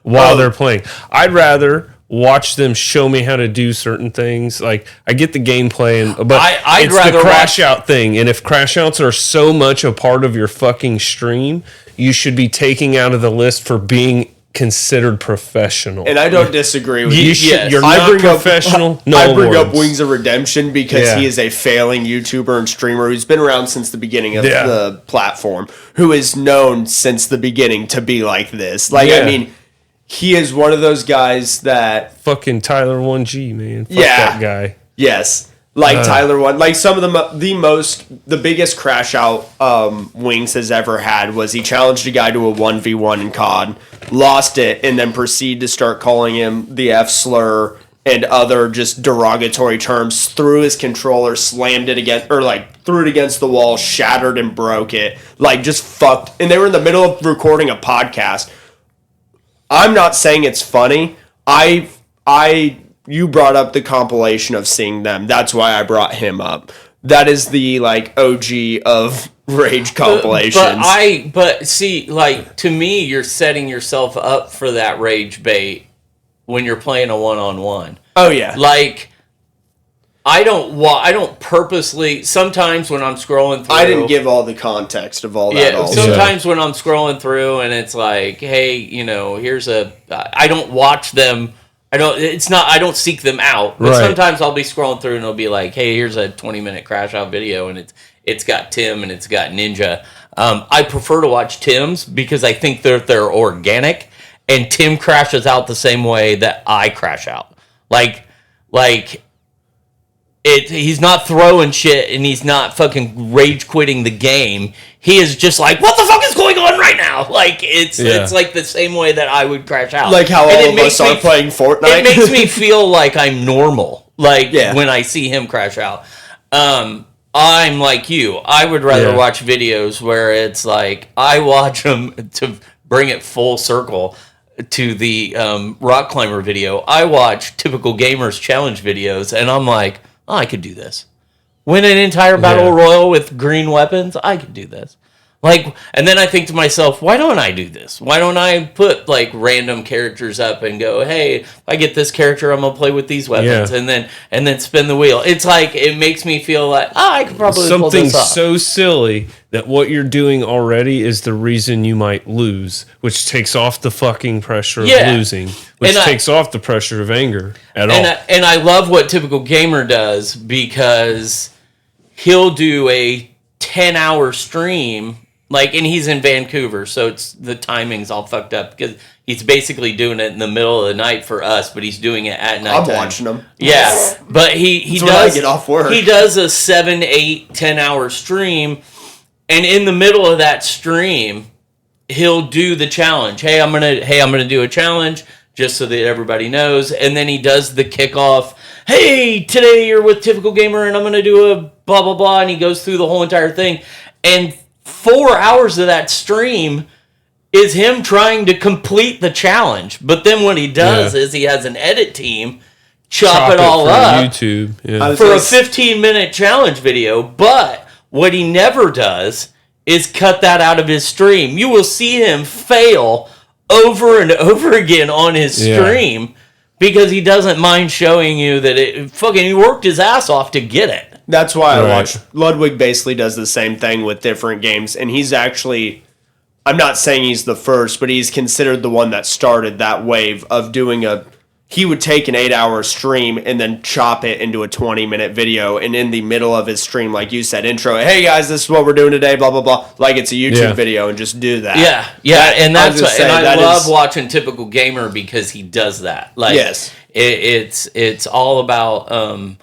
while they're playing. I'd rather watch them show me how to do certain things. Like, I get the gameplay, but I'd it's rather the Crash Out thing. And if Crash Outs are so much a part of your fucking stream, you should be taking out of the list for being considered professional. And I don't disagree with you. You're not professional. I bring up Wings of Redemption because he is a failing YouTuber and streamer who's been around since the beginning of the platform, who is known since the beginning to be like this. Like, I mean, he is one of those guys that fucking Tyler 1G, man. Fuck that guy. Yes. Like Tyler one, like some of the biggest Crash Out Wings has ever had was he challenged a guy to a 1v1 in COD, lost it, and then proceeded to start calling him the F slur and other just derogatory terms, threw his controller, slammed it against, or like threw it against the wall, shattered and broke it, like just fucked. And they were in the middle of recording a podcast. I'm not saying it's funny. You brought up the compilation of seeing them. That's why I brought him up. That is the like OG of Rage compilations. But see, like, to me, you're setting yourself up for that Rage bait when you're playing a one-on-one. Oh yeah. Like, I don't purposely. Sometimes when I'm scrolling through, I didn't give all the context of all that. Yeah. Sometimes when I'm scrolling through and it's like, hey, you know, I don't watch them. I don't seek them out. But sometimes I'll be scrolling through and it'll be like, hey, here's a 20-minute Crash Out video and it's got Tim and it's got Ninja. I prefer to watch Tim's because I think they're organic, and Tim crashes out the same way that I crash out. Like he's not throwing shit and he's not fucking rage quitting the game. He is just like, what the fuck is going on right now? Like, it's like the same way that I would crash out. Like how all of us are playing Fortnite. It makes me feel like I'm normal. Like, when I see him crash out. I'm like you. I would rather watch videos where it's like, I watch them to bring it full circle to the rock climber video. I watch Typical Gamers challenge videos and I'm like, oh, I could do this. Win an entire battle royal with green weapons? I could do this. Like, and then I think to myself, why don't I do this? Why don't I put like random characters up and go, hey, if I get this character, I'm gonna play with these weapons, and then spin the wheel. It's like, it makes me feel like, I could probably pull this off. So silly that what you're doing already is the reason you might lose, which takes off the fucking pressure of losing, which takes off the pressure of anger at all. And I love what Typical Gamer does, because he'll do a 10-hour stream, like, and he's in Vancouver, so it's the timing's all fucked up because he's basically doing it in the middle of the night for us, but he's doing it at night. I'm watching him. Yeah, but he does. When I get off work. He does a 7, 8, 10-hour stream, and in the middle of that stream, he'll do the challenge. Hey, I'm gonna do a challenge just so that everybody knows, and then he does the kickoff. Hey, today you're with Typical Gamer, and I'm gonna do a blah blah blah, and he goes through the whole entire thing, and 4 hours of that stream is him trying to complete the challenge. But then what he does is he has an edit team chop it all up YouTube for a 15-minute challenge video. But what he never does is cut that out of his stream. You will see him fail over and over again on his stream because he doesn't mind showing you that he worked his ass off to get it. That's why I watch. Ludwig basically does the same thing with different games, and he's actually, I'm not saying he's the first, but he's considered the one that started that wave of doing he would take an 8-hour stream and then chop it into a 20-minute video, and in the middle of his stream, like you said, intro, hey guys, this is what we're doing today, blah, blah, blah, like it's a YouTube video, and just do that. And I love watching Typical Gamer because he does that. Like, it's all about,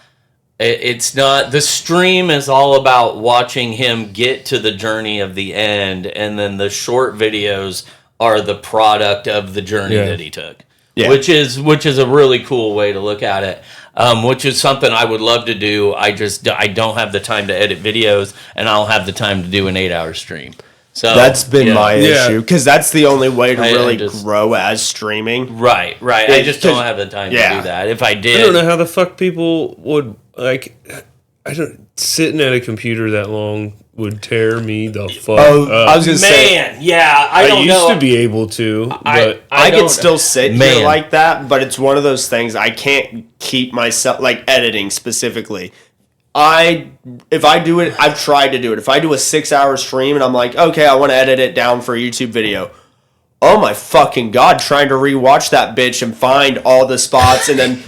it's not, the stream is all about watching him get to the journey of the end, and then the short videos are the product of the journey that he took. Yeah. Which is a really cool way to look at it, which is something I would love to do. I don't have the time to edit videos, and I don't have the time to do an 8-hour stream. So that's been my issue, because that's the only way to really grow as streaming. Right. I just don't have the time to do that. If I did, I don't know how the fuck people would sitting at a computer that long would tear me the fuck up. I was gonna say, I don't know. used to be able to, but I could still sit here like that, but it's one of those things I can't keep myself, like editing specifically. If I do it, I've tried to do it. If I do a 6-hour stream and I'm like, okay, I want to edit it down for a YouTube video. Oh my fucking God, trying to rewatch that bitch and find all the spots and then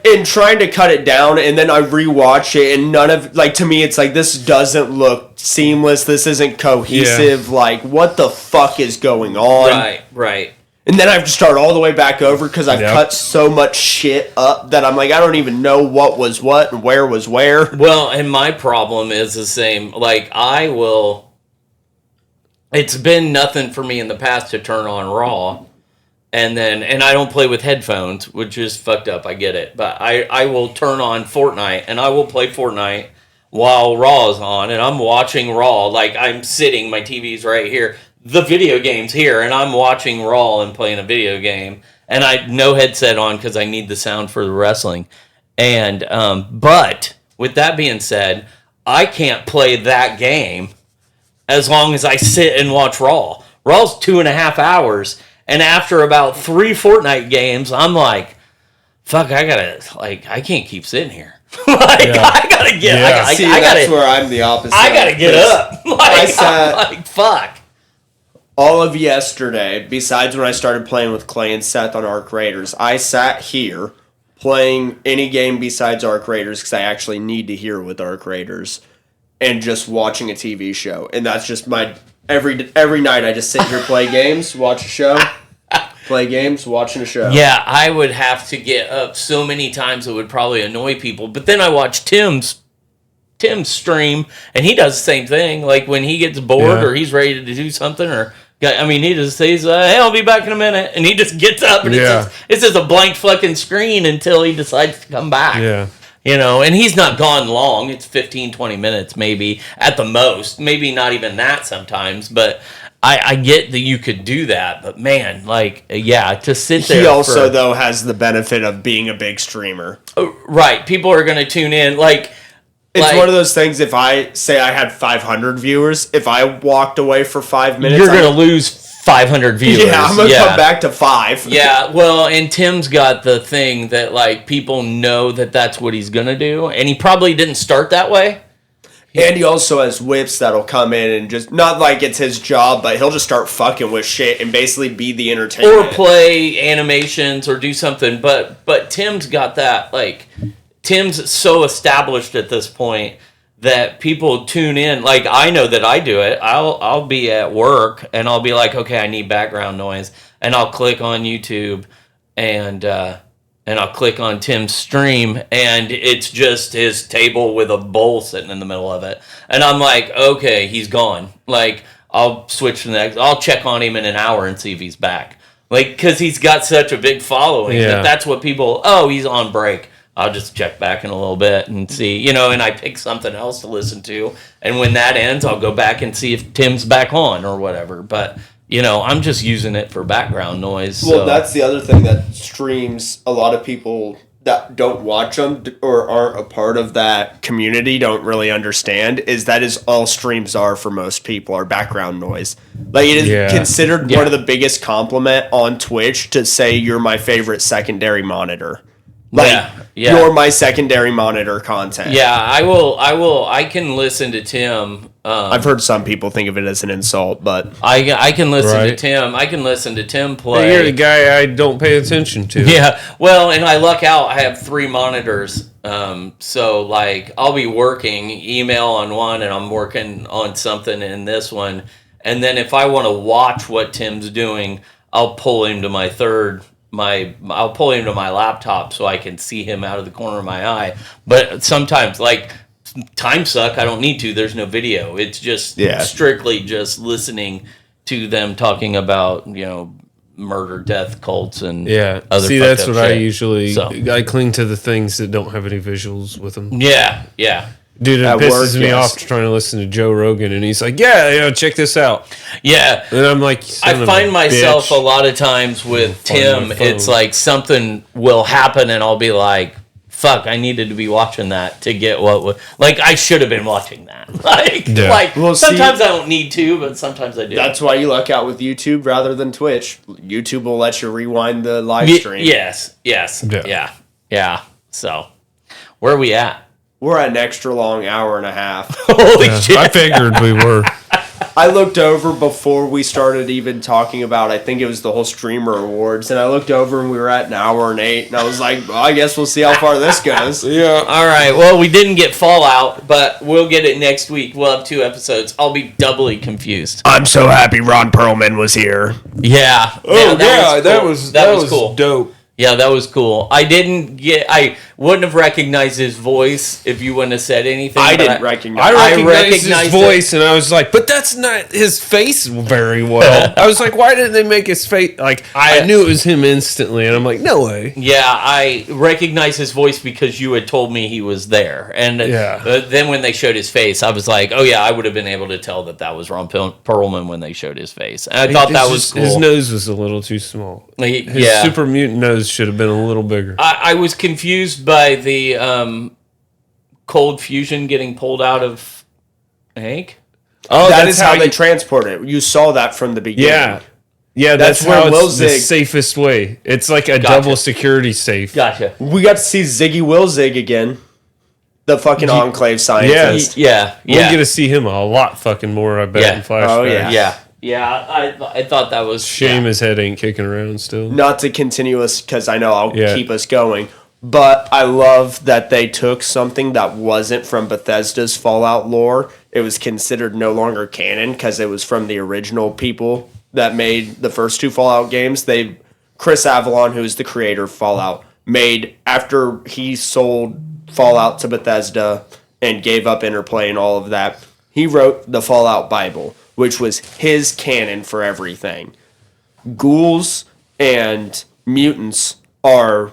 and trying to cut it down, and then I rewatch it, and none of, to me, it's like, this doesn't look seamless, this isn't cohesive, what the fuck is going on? Right. And then I have to start all the way back over, because I've cut so much shit up that I'm like, I don't even know what was what, and where was where. Well, and my problem is the same, it's been nothing for me in the past to turn on Raw, and I don't play with headphones, which is fucked up, I get it. But I will turn on Fortnite, and I will play Fortnite while Raw is on, and I'm watching Raw. I'm sitting, my TV's right here, the video game's here, and I'm watching Raw and playing a video game. And I no headset on because I need the sound for the wrestling. And but with that being said, I can't play that game as long as I sit and watch Raw. Raw's 2.5 hours. And after about 3 Fortnite games, I'm like, fuck, I can't keep sitting here. I gotta get, that's where I'm the opposite. I gotta get up. I'm fuck. All of yesterday, besides when I started playing with Clay and Seth on Arc Raiders, I sat here playing any game besides Arc Raiders, because I actually need to hear with Arc Raiders, and just watching a TV show. And that's just my... Every night I just sit here, play games, watch a show, play games, watching a show. Yeah, I would have to get up so many times it would probably annoy people. But then I watch Tim's stream, and he does the same thing. Like when he gets bored or he's ready to do something, he just says, hey, I'll be back in a minute. And he just gets up, and it's just a blank fucking screen until he decides to come back. Yeah. And he's not gone long. It's 15, 20 minutes maybe at the most. Maybe not even that sometimes. But I get that you could do that. But man, to sit there. He also, though, has the benefit of being a big streamer. Right. People are going to tune in. It's one of those things, if I say I had 500 viewers, if I walked away for 5 minutes... You're going to lose 500 viewers. Yeah, I'm going to come back to 5. Yeah, well, and Tim's got the thing that, people know that that's what he's going to do, and he probably didn't start that way. And he also has whips that'll come in and just, not like it's his job, but he'll just start fucking with shit and basically be the entertainment. Or play animations or do something, but Tim's got that, Tim's so established at this point that people tune in. I know that I do it. I'll be at work and I'll be like, okay, I need background noise, and I'll click on YouTube and I'll click on Tim's stream, and it's just his table with a bowl sitting in the middle of it, and I'm like, okay, he's gone. I'll switch to the next. I'll check on him in an hour and see if he's back. Because he's got such a big following that's what people. Oh, he's on break. I'll just check back in a little bit and see, and I pick something else to listen to. And when that ends, I'll go back and see if Tim's back on or whatever. But I'm just using it for background noise. Well, that's the other thing that streams, a lot of people that don't watch them or aren't a part of that community don't really understand, is that is all streams are for most people, are background noise. Like, it is considered one of the biggest compliment on Twitch to say you're my favorite secondary monitor. Like, you're my secondary monitor content. Yeah, I can listen to Tim. I've heard some people think of it as an insult, but I can listen to Tim. I can listen to Tim play. Hey, you're the guy I don't pay attention to. Yeah, well, and I luck out. I have 3 monitors. So, like, I'll be working email on one, and I'm working on something in this one. And then if I want to watch what Tim's doing, I'll pull him to my I'll pull him to my laptop so I can see him out of the corner of my eye. But sometimes, like, time suck, I don't need to. There's no video. It's just strictly just listening to them talking about, murder, death, cults, and other. See, that's what shit. I usually. I cling to the things that don't have any visuals with them. Yeah. Dude, it pisses me off trying to listen to Joe Rogan, and he's like, check this out. Yeah. And I'm like, I find myself a lot of times with Tim, it's like something will happen, and I'll be like, fuck, I needed to be watching that to get like, I should have been watching that. Sometimes I don't need to, but sometimes I do. That's why you luck out with YouTube rather than Twitch. YouTube will let you rewind the live stream. Yes. Yeah. So, where are we at? We're at an extra long hour and a half. Holy shit. I figured we were. I looked over before we started even talking about, I think it was the whole Streamer Awards, and I looked over and we were at an hour and 8, and I was like, well, I guess we'll see how far this goes. Yeah. All right. Well, we didn't get Fallout, but we'll get it next week. We'll have 2 episodes. I'll be doubly confused. I'm so happy Ron Perlman was here. Yeah. That was cool. Dope. Yeah, that was cool. I wouldn't have recognized his voice if you wouldn't have said anything. I recognized his voice, and I was like, but that's not his face very well. I was like, why didn't they make his face? Like, I knew it was him instantly, and I'm like, no way. Yeah, I recognized his voice because you had told me he was there. And then when they showed his face, I was like, oh yeah, I would have been able to tell that was Ron Perlman when they showed his face. And I thought that was cool. His nose was a little too small. His super mutant nose should have been a little bigger. I was confused by the cold fusion getting pulled out of Hank. Oh, that is how they transport it. You saw that from the beginning. Yeah, that's where it's the safest way. It's like a double security safe. Gotcha. We got to see Ziggy Wilzig again. The fucking Enclave scientist. Yeah. We'll get to see him a lot fucking more, I bet, in flashbacks. Oh, yeah. Yeah, I thought that was... Shame his head ain't kicking around still. Not to continue us, because I know I'll keep us going. But I love that they took something that wasn't from Bethesda's Fallout lore. It was considered no longer canon, because it was from the original people that made the first 2 Fallout games. Chris Avallone, who is the creator of Fallout, made, after he sold Fallout to Bethesda and gave up Interplay and all of that, he wrote the Fallout Bible, which was his canon for everything. Ghouls and mutants are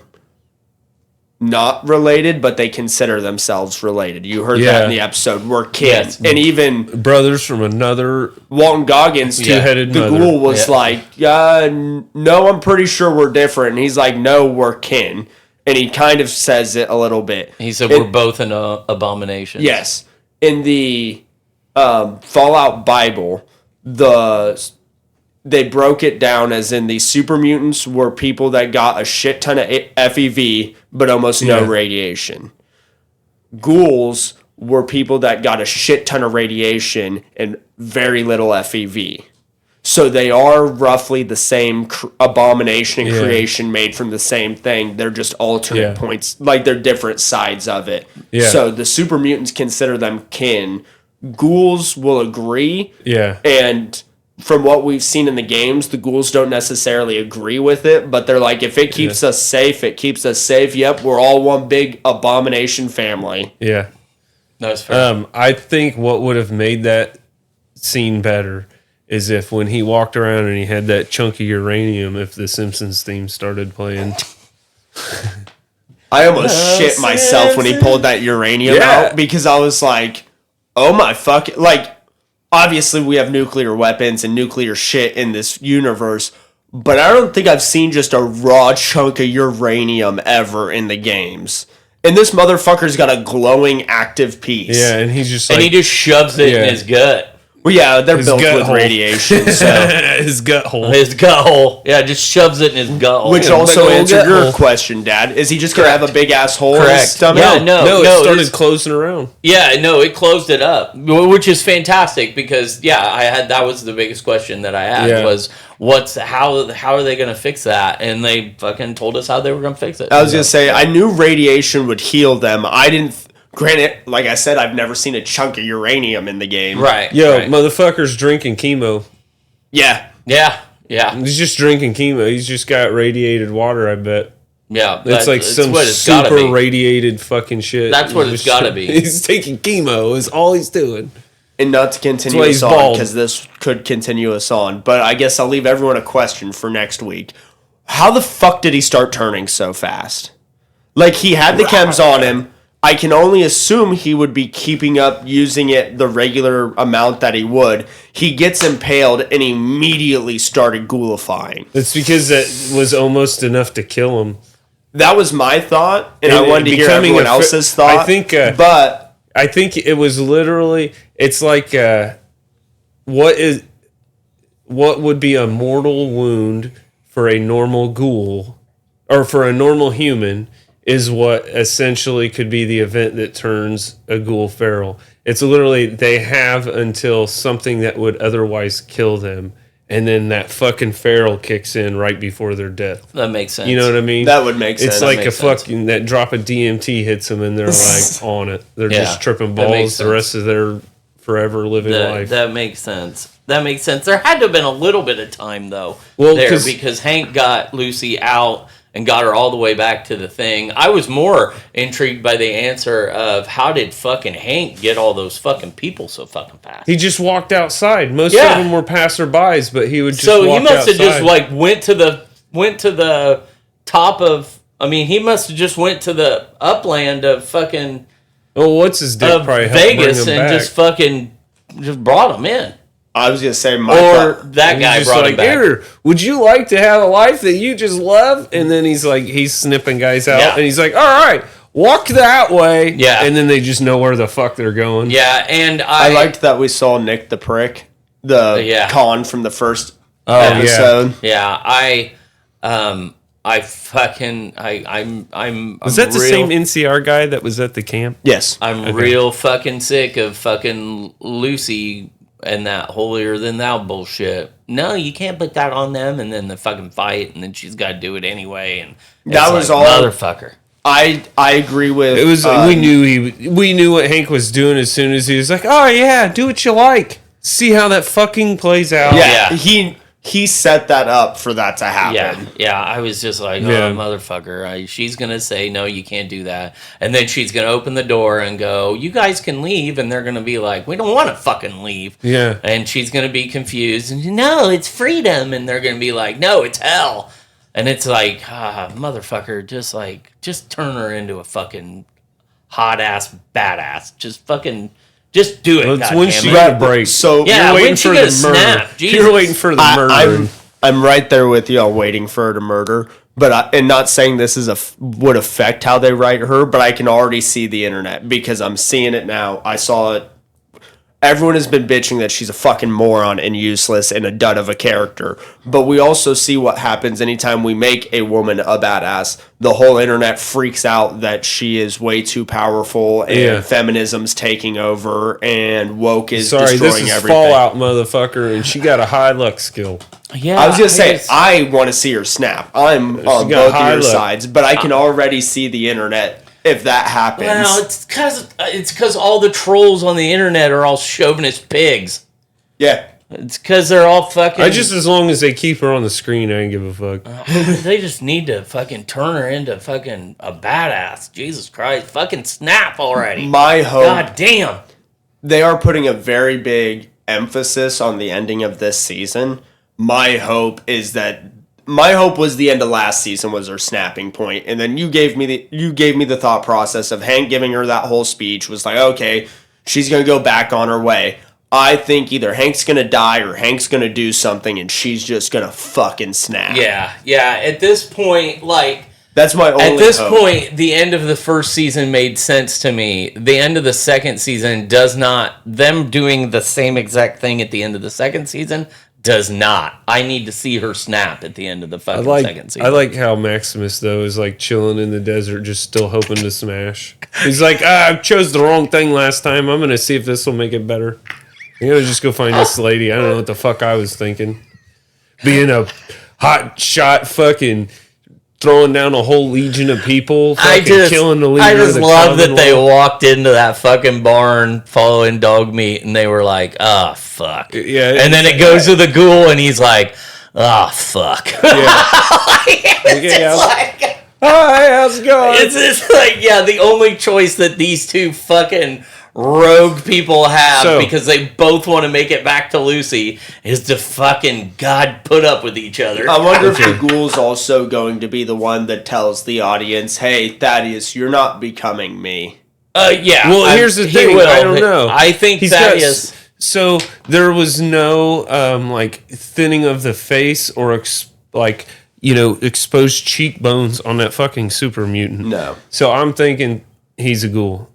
not related, but they consider themselves related. You heard that in the episode. We're kin. Yes. And even... brothers from another... Walton Goggins, two-headed the ghoul was like, no, I'm pretty sure we're different. And he's like, no, we're kin. And he kind of says it a little bit. He said, we're both an abomination. Yes. In the Fallout Bible, they broke it down as in the super mutants were people that got a shit ton of FEV, but almost no radiation. Ghouls were people that got a shit ton of radiation and very little FEV. So they are roughly the same abomination and creation made from the same thing. They're just alternate points. Like, they're different sides of it. Yeah. So the super mutants consider them kin. Ghouls will agree. Yeah. And from what we've seen in the games, the ghouls don't necessarily agree with it. But they're like, if it keeps us safe, it keeps us safe. Yep, we're all one big abomination family. Yeah. That's fair. I think what would have made that scene better is if when he walked around and he had that chunky uranium, if the Simpsons theme started playing. I almost shit myself when he pulled that uranium out, because I was like, oh my fucking... Like, obviously we have nuclear weapons and nuclear shit in this universe, but I don't think I've seen just a raw chunk of uranium ever in the games. And this motherfucker's got a glowing active piece. Yeah, and he's just and he just shoves it in his gut. Well, yeah, they're built with radiation. So. His gut hole. His gut hole. Yeah, just shoves it in his gut hole. Which also answered your question, Dad. Is he just going to have a big ass hole in his stomach? Yeah, no, it started closing around. Yeah, no, it closed it up, which is fantastic because, that was the biggest question that I had was, how are they going to fix that? And they fucking told us how they were going to fix it. I was going to say, I knew radiation would heal them. I didn't... Granted, like I said, I've never seen a chunk of uranium in the game. Right. Motherfucker's drinking chemo. Yeah. Yeah. Yeah. He's just drinking chemo. He's just got radiated water, I bet. Yeah. It's like some super radiated fucking shit. That's what it's got to be. He's taking chemo is all he's doing. And not to continue us on, because this could continue us on, but I guess I'll leave everyone a question for next week. How the fuck did he start turning so fast? Like, he had the chems on him. I can only assume he would be keeping up using it the regular amount that he would. He gets impaled and immediately started ghoulifying. It's because that was almost enough to kill him. That was my thought, and I wanted to hear everyone else's thought. I think it was literally. It's like what would be a mortal wound for a normal ghoul or for a normal human. Is what essentially could be the event that turns a ghoul feral. It's literally they have until something that would otherwise kill them, and then that fucking feral kicks in right before their death. That makes sense. You know what I mean? That would make sense. It's like fucking that drop of DMT hits them, and they're like on it. They're just tripping balls the rest of their forever living life. That makes sense. That makes sense. There had to have been a little bit of time though, because Hank got Lucy out and got her all the way back to the thing. I was more intrigued by the answer of how did fucking Hank get all those fucking people so fucking fast? He just walked outside. Most of them were passerbys, but he would just walk outside. So he must have just like went to the top of. I mean, he must have just went to the upland of fucking. Oh, what's his dick? Probably Vegas and just fucking brought him in. I was gonna say, that guy brought him back. Here, would you like to have a life that you just love? And then he's snipping guys out, and he's like, all right, walk that way. Yeah, and then they just know where the fuck they're going. Yeah, and I liked that we saw Nick the Prick, the con from the first episode. Yeah, I'm. Was that the same NCR guy that was at the camp? Yes, I'm real fucking sick of fucking Lucy. And that holier than thou bullshit. No, you can't put that on them, and then the fucking fight, and then she's got to do it anyway. And that was all motherfucker. I agree with. It was we knew what Hank was doing as soon as he was like, oh yeah, do what you like. See how that fucking plays out. Yeah. He set that up for that to happen. Yeah. I was just like, motherfucker. She's going to say, no, you can't do that. And then she's going to open the door and go, you guys can leave. And they're going to be like, we don't want to fucking leave. Yeah. And she's going to be confused. And no, it's freedom. And they're going to be like, no, it's hell. And it's like, motherfucker, just turn her into a fucking hot ass badass. Just do it. It's when she got a break. So you're waiting for the murder. You're waiting for the murder. I'm right there with y'all, waiting for her to murder. But and not saying this would affect how they write her, but I can already see the internet because I'm seeing it now. I saw it. Everyone has been bitching that she's a fucking moron and useless and a dud of a character. But we also see what happens anytime we make a woman a badass. The whole internet freaks out that she is way too powerful and feminism's taking over and woke is destroying this is everything. Fallout, motherfucker, and she got a high luck skill. Yeah, I was going to say, I want to see her snap. I'm on both of your sides, but I can already see the internet. If that happens, well, it's because all the trolls on the internet are all chauvinist pigs. Yeah, it's because they're all fucking. As long as they keep her on the screen, I ain't give a fuck. They just need to fucking turn her into fucking a badass. Jesus Christ, fucking snap already. My hope. God damn. They are putting a very big emphasis on the ending of this season. My hope was the end of last season was her snapping point, and then you gave me the thought process of Hank giving her that whole speech was like, okay, she's gonna go back on her way. I think either Hank's gonna die or Hank's gonna do something, and she's just gonna fucking snap. Yeah. At this point, like, that's my only. At this hope. point, the end of the first season made sense to me. The end of the second season does not. Them doing the same exact thing at the end of the second season does not. I need to see her snap at the end of the fucking second season. I like how Maximus, though, is like chilling in the desert, just still hoping to smash. He's like, I chose the wrong thing last time. I'm going to see if this will make it better. I'm going to just go find this lady. I don't know what the fuck I was thinking. Being a hot shot fucking throwing down a whole legion of people, killing the leader. I just love that they walked into that fucking barn following dog meat, and they were like, "Oh fuck!" Yeah, and then it goes to the ghoul, and he's like, "Oh fuck!" Yeah. Hi, how's it going? It's just like, the only choice that these two fucking rogue people have, because they both want to make it back to Lucy, is to fucking put up with each other. I wonder if the ghoul's also going to be the one that tells the audience, "Hey, Thaddeus, you're not becoming me." Yeah. Well, here's the thing. I don't know. I think Thaddeus. So there was no like thinning of the face or exposed cheekbones on that fucking super mutant. No. So I'm thinking he's a ghoul.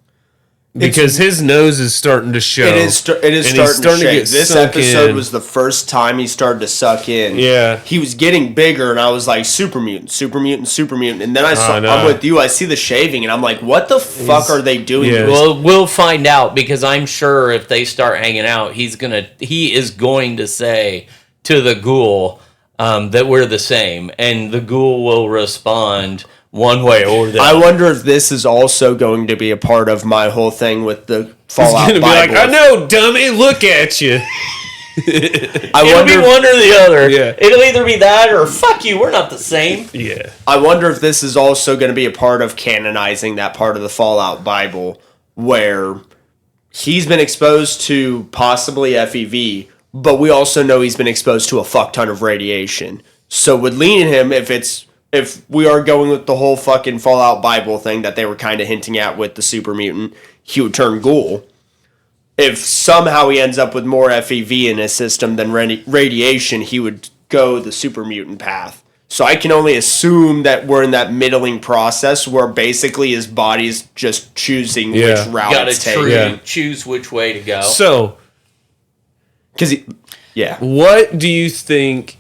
Because his nose is starting to show. It is starting to shake. This episode was the first time he started to suck in. Yeah. He was getting bigger, and I was like, super mutant. And then I'm with you, I see the shaving, and I'm like, what the fuck are they doing? Yeah. Well, we'll find out, because I'm sure if they start hanging out, he is going to say to the ghoul that we're the same, and the ghoul will respond one way or the other. I wonder if this is also going to be a part of my whole thing with the Fallout Bible. Be like, I know, dummy, look at you. It'll be one or the other. Yeah. It'll either be that or fuck you, we're not the same. Yeah. I wonder if this is also going to be a part of canonizing that part of the Fallout Bible where he's been exposed to possibly FEV, but we also know he's been exposed to a fuck ton of radiation. So would lean him if we are going with the whole fucking Fallout Bible thing that they were kind of hinting at with the super mutant, he would turn ghoul. If somehow he ends up with more FEV in his system than radiation, he would go the super mutant path. So I can only assume that we're in that middling process where basically his body's just choosing which route to take. Choose which way to go. So, what do you think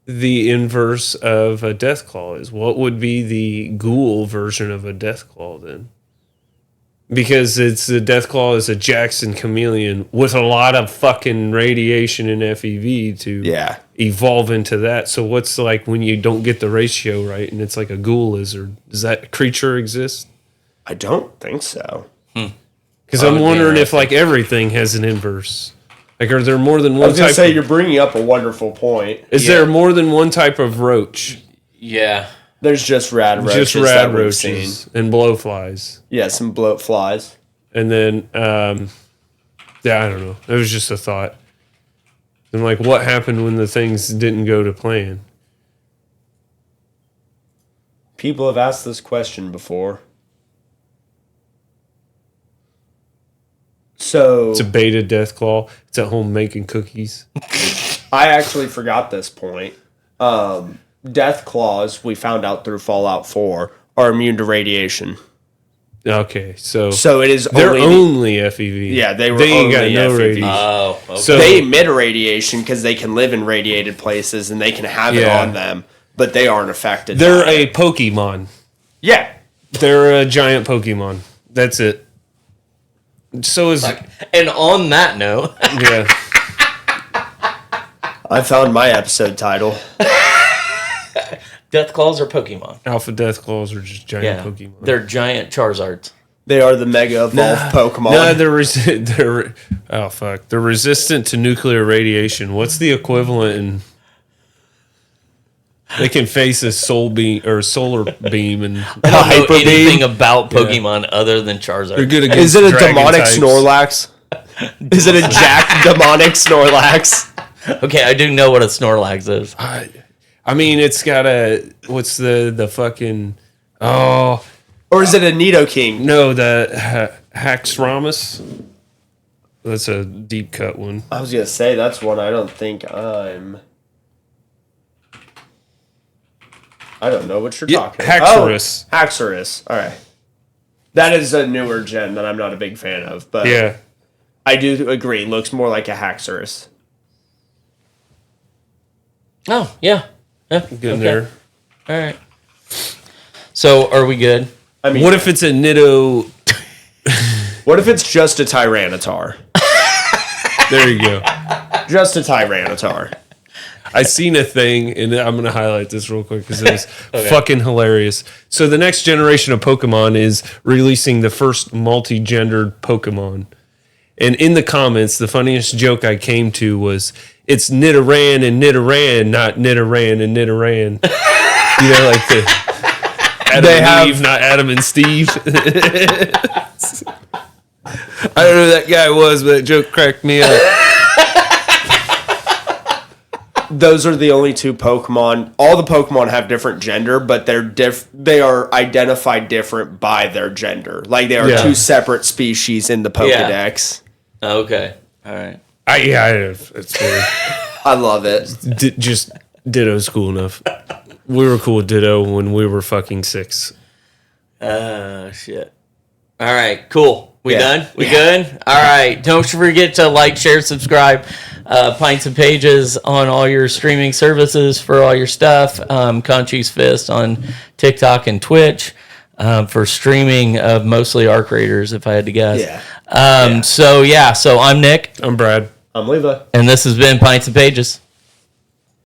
the inverse of a Deathsclaw is? What would be the ghoul version of a Deathsclaw then? Because the Deathsclaw is a Jackson chameleon with a lot of fucking radiation and FEV to evolve into that. So what's like when you don't get the ratio right and it's like a ghoul lizard? Does that creature exist? I don't think so. Because I'm wondering if like everything has an inverse. Like, are there more than one type? I was going to say, you're bringing up a wonderful point. Is there more than one type of roach? Yeah. There's just rad roaches. Just rad roaches and blowflies. Yeah, some bloat flies. And then, I don't know. It was just a thought. And like, what happened when the things didn't go to plan? People have asked this question before. So it's a beta Deathsclaw. It's at home making cookies. I actually forgot this point. Deathsclaws, we found out through Fallout 4, are immune to radiation. Okay, so it is they're only FEV. Yeah, they ain't got no FEV. radiation. Oh, okay. So they emit radiation because they can live in radiated places and they can have it on them, but they aren't affected. They're a Pokemon. Yeah, they're a giant Pokemon. That's it. So is and on that note, I found my episode title. Deathsclaws are Pokemon. Alpha Deathsclaws are just giant Pokemon. They're giant Charizards. They are the mega evolved Pokemon. No, they're resistant to nuclear radiation. What's the equivalent in? They can face a solar beam and I don't know anything about Pokemon other than Charizard. They're good against Is it a demonic types. Snorlax? Is it a Jack demonic Snorlax? Okay, I do know what a Snorlax is. I mean, it's got what's the fucking or is it a Nidoking? No, the Haxorus. That's a deep cut one. I was gonna say that's one I don't think I don't know what you're talking about. Haxorus. Oh, Haxorus. All right. That is a newer gen that I'm not a big fan of, but yeah, I do agree. Looks more like a Haxorus. Oh, yeah. Good there. All right. So, are we good? I mean, What if it's a Nitto? what if it's just a Tyranitar? There you go. Just a Tyranitar. I seen a thing, and I'm going to highlight this real quick because it was fucking hilarious. So the next generation of Pokemon is releasing the first multi-gendered Pokemon. And in the comments, the funniest joke I came to was, it's Nidoran and Nidoran, not Nidoran and Nidoran. You know, like the Adam and Eve, not Adam and Steve. I don't know who that guy was, but that joke cracked me up. Those are the only two Pokemon. All the Pokemon have different gender, but they are identified different by their gender. Like they are two separate species in the Pokedex. Yeah. Okay. All right. It's weird. I love it. Just Ditto's cool enough. We were cool with Ditto when we were fucking 6. Shit. All right, cool. We done? We good? All right. Don't forget to like, share, subscribe. Pints and Pages on all your streaming services for all your stuff. Conchi's Fist on TikTok and Twitch for streaming of mostly Arc Raiders, if I had to guess. So I'm Nick. I'm Brad. I'm Levi. And this has been Pints and Pages.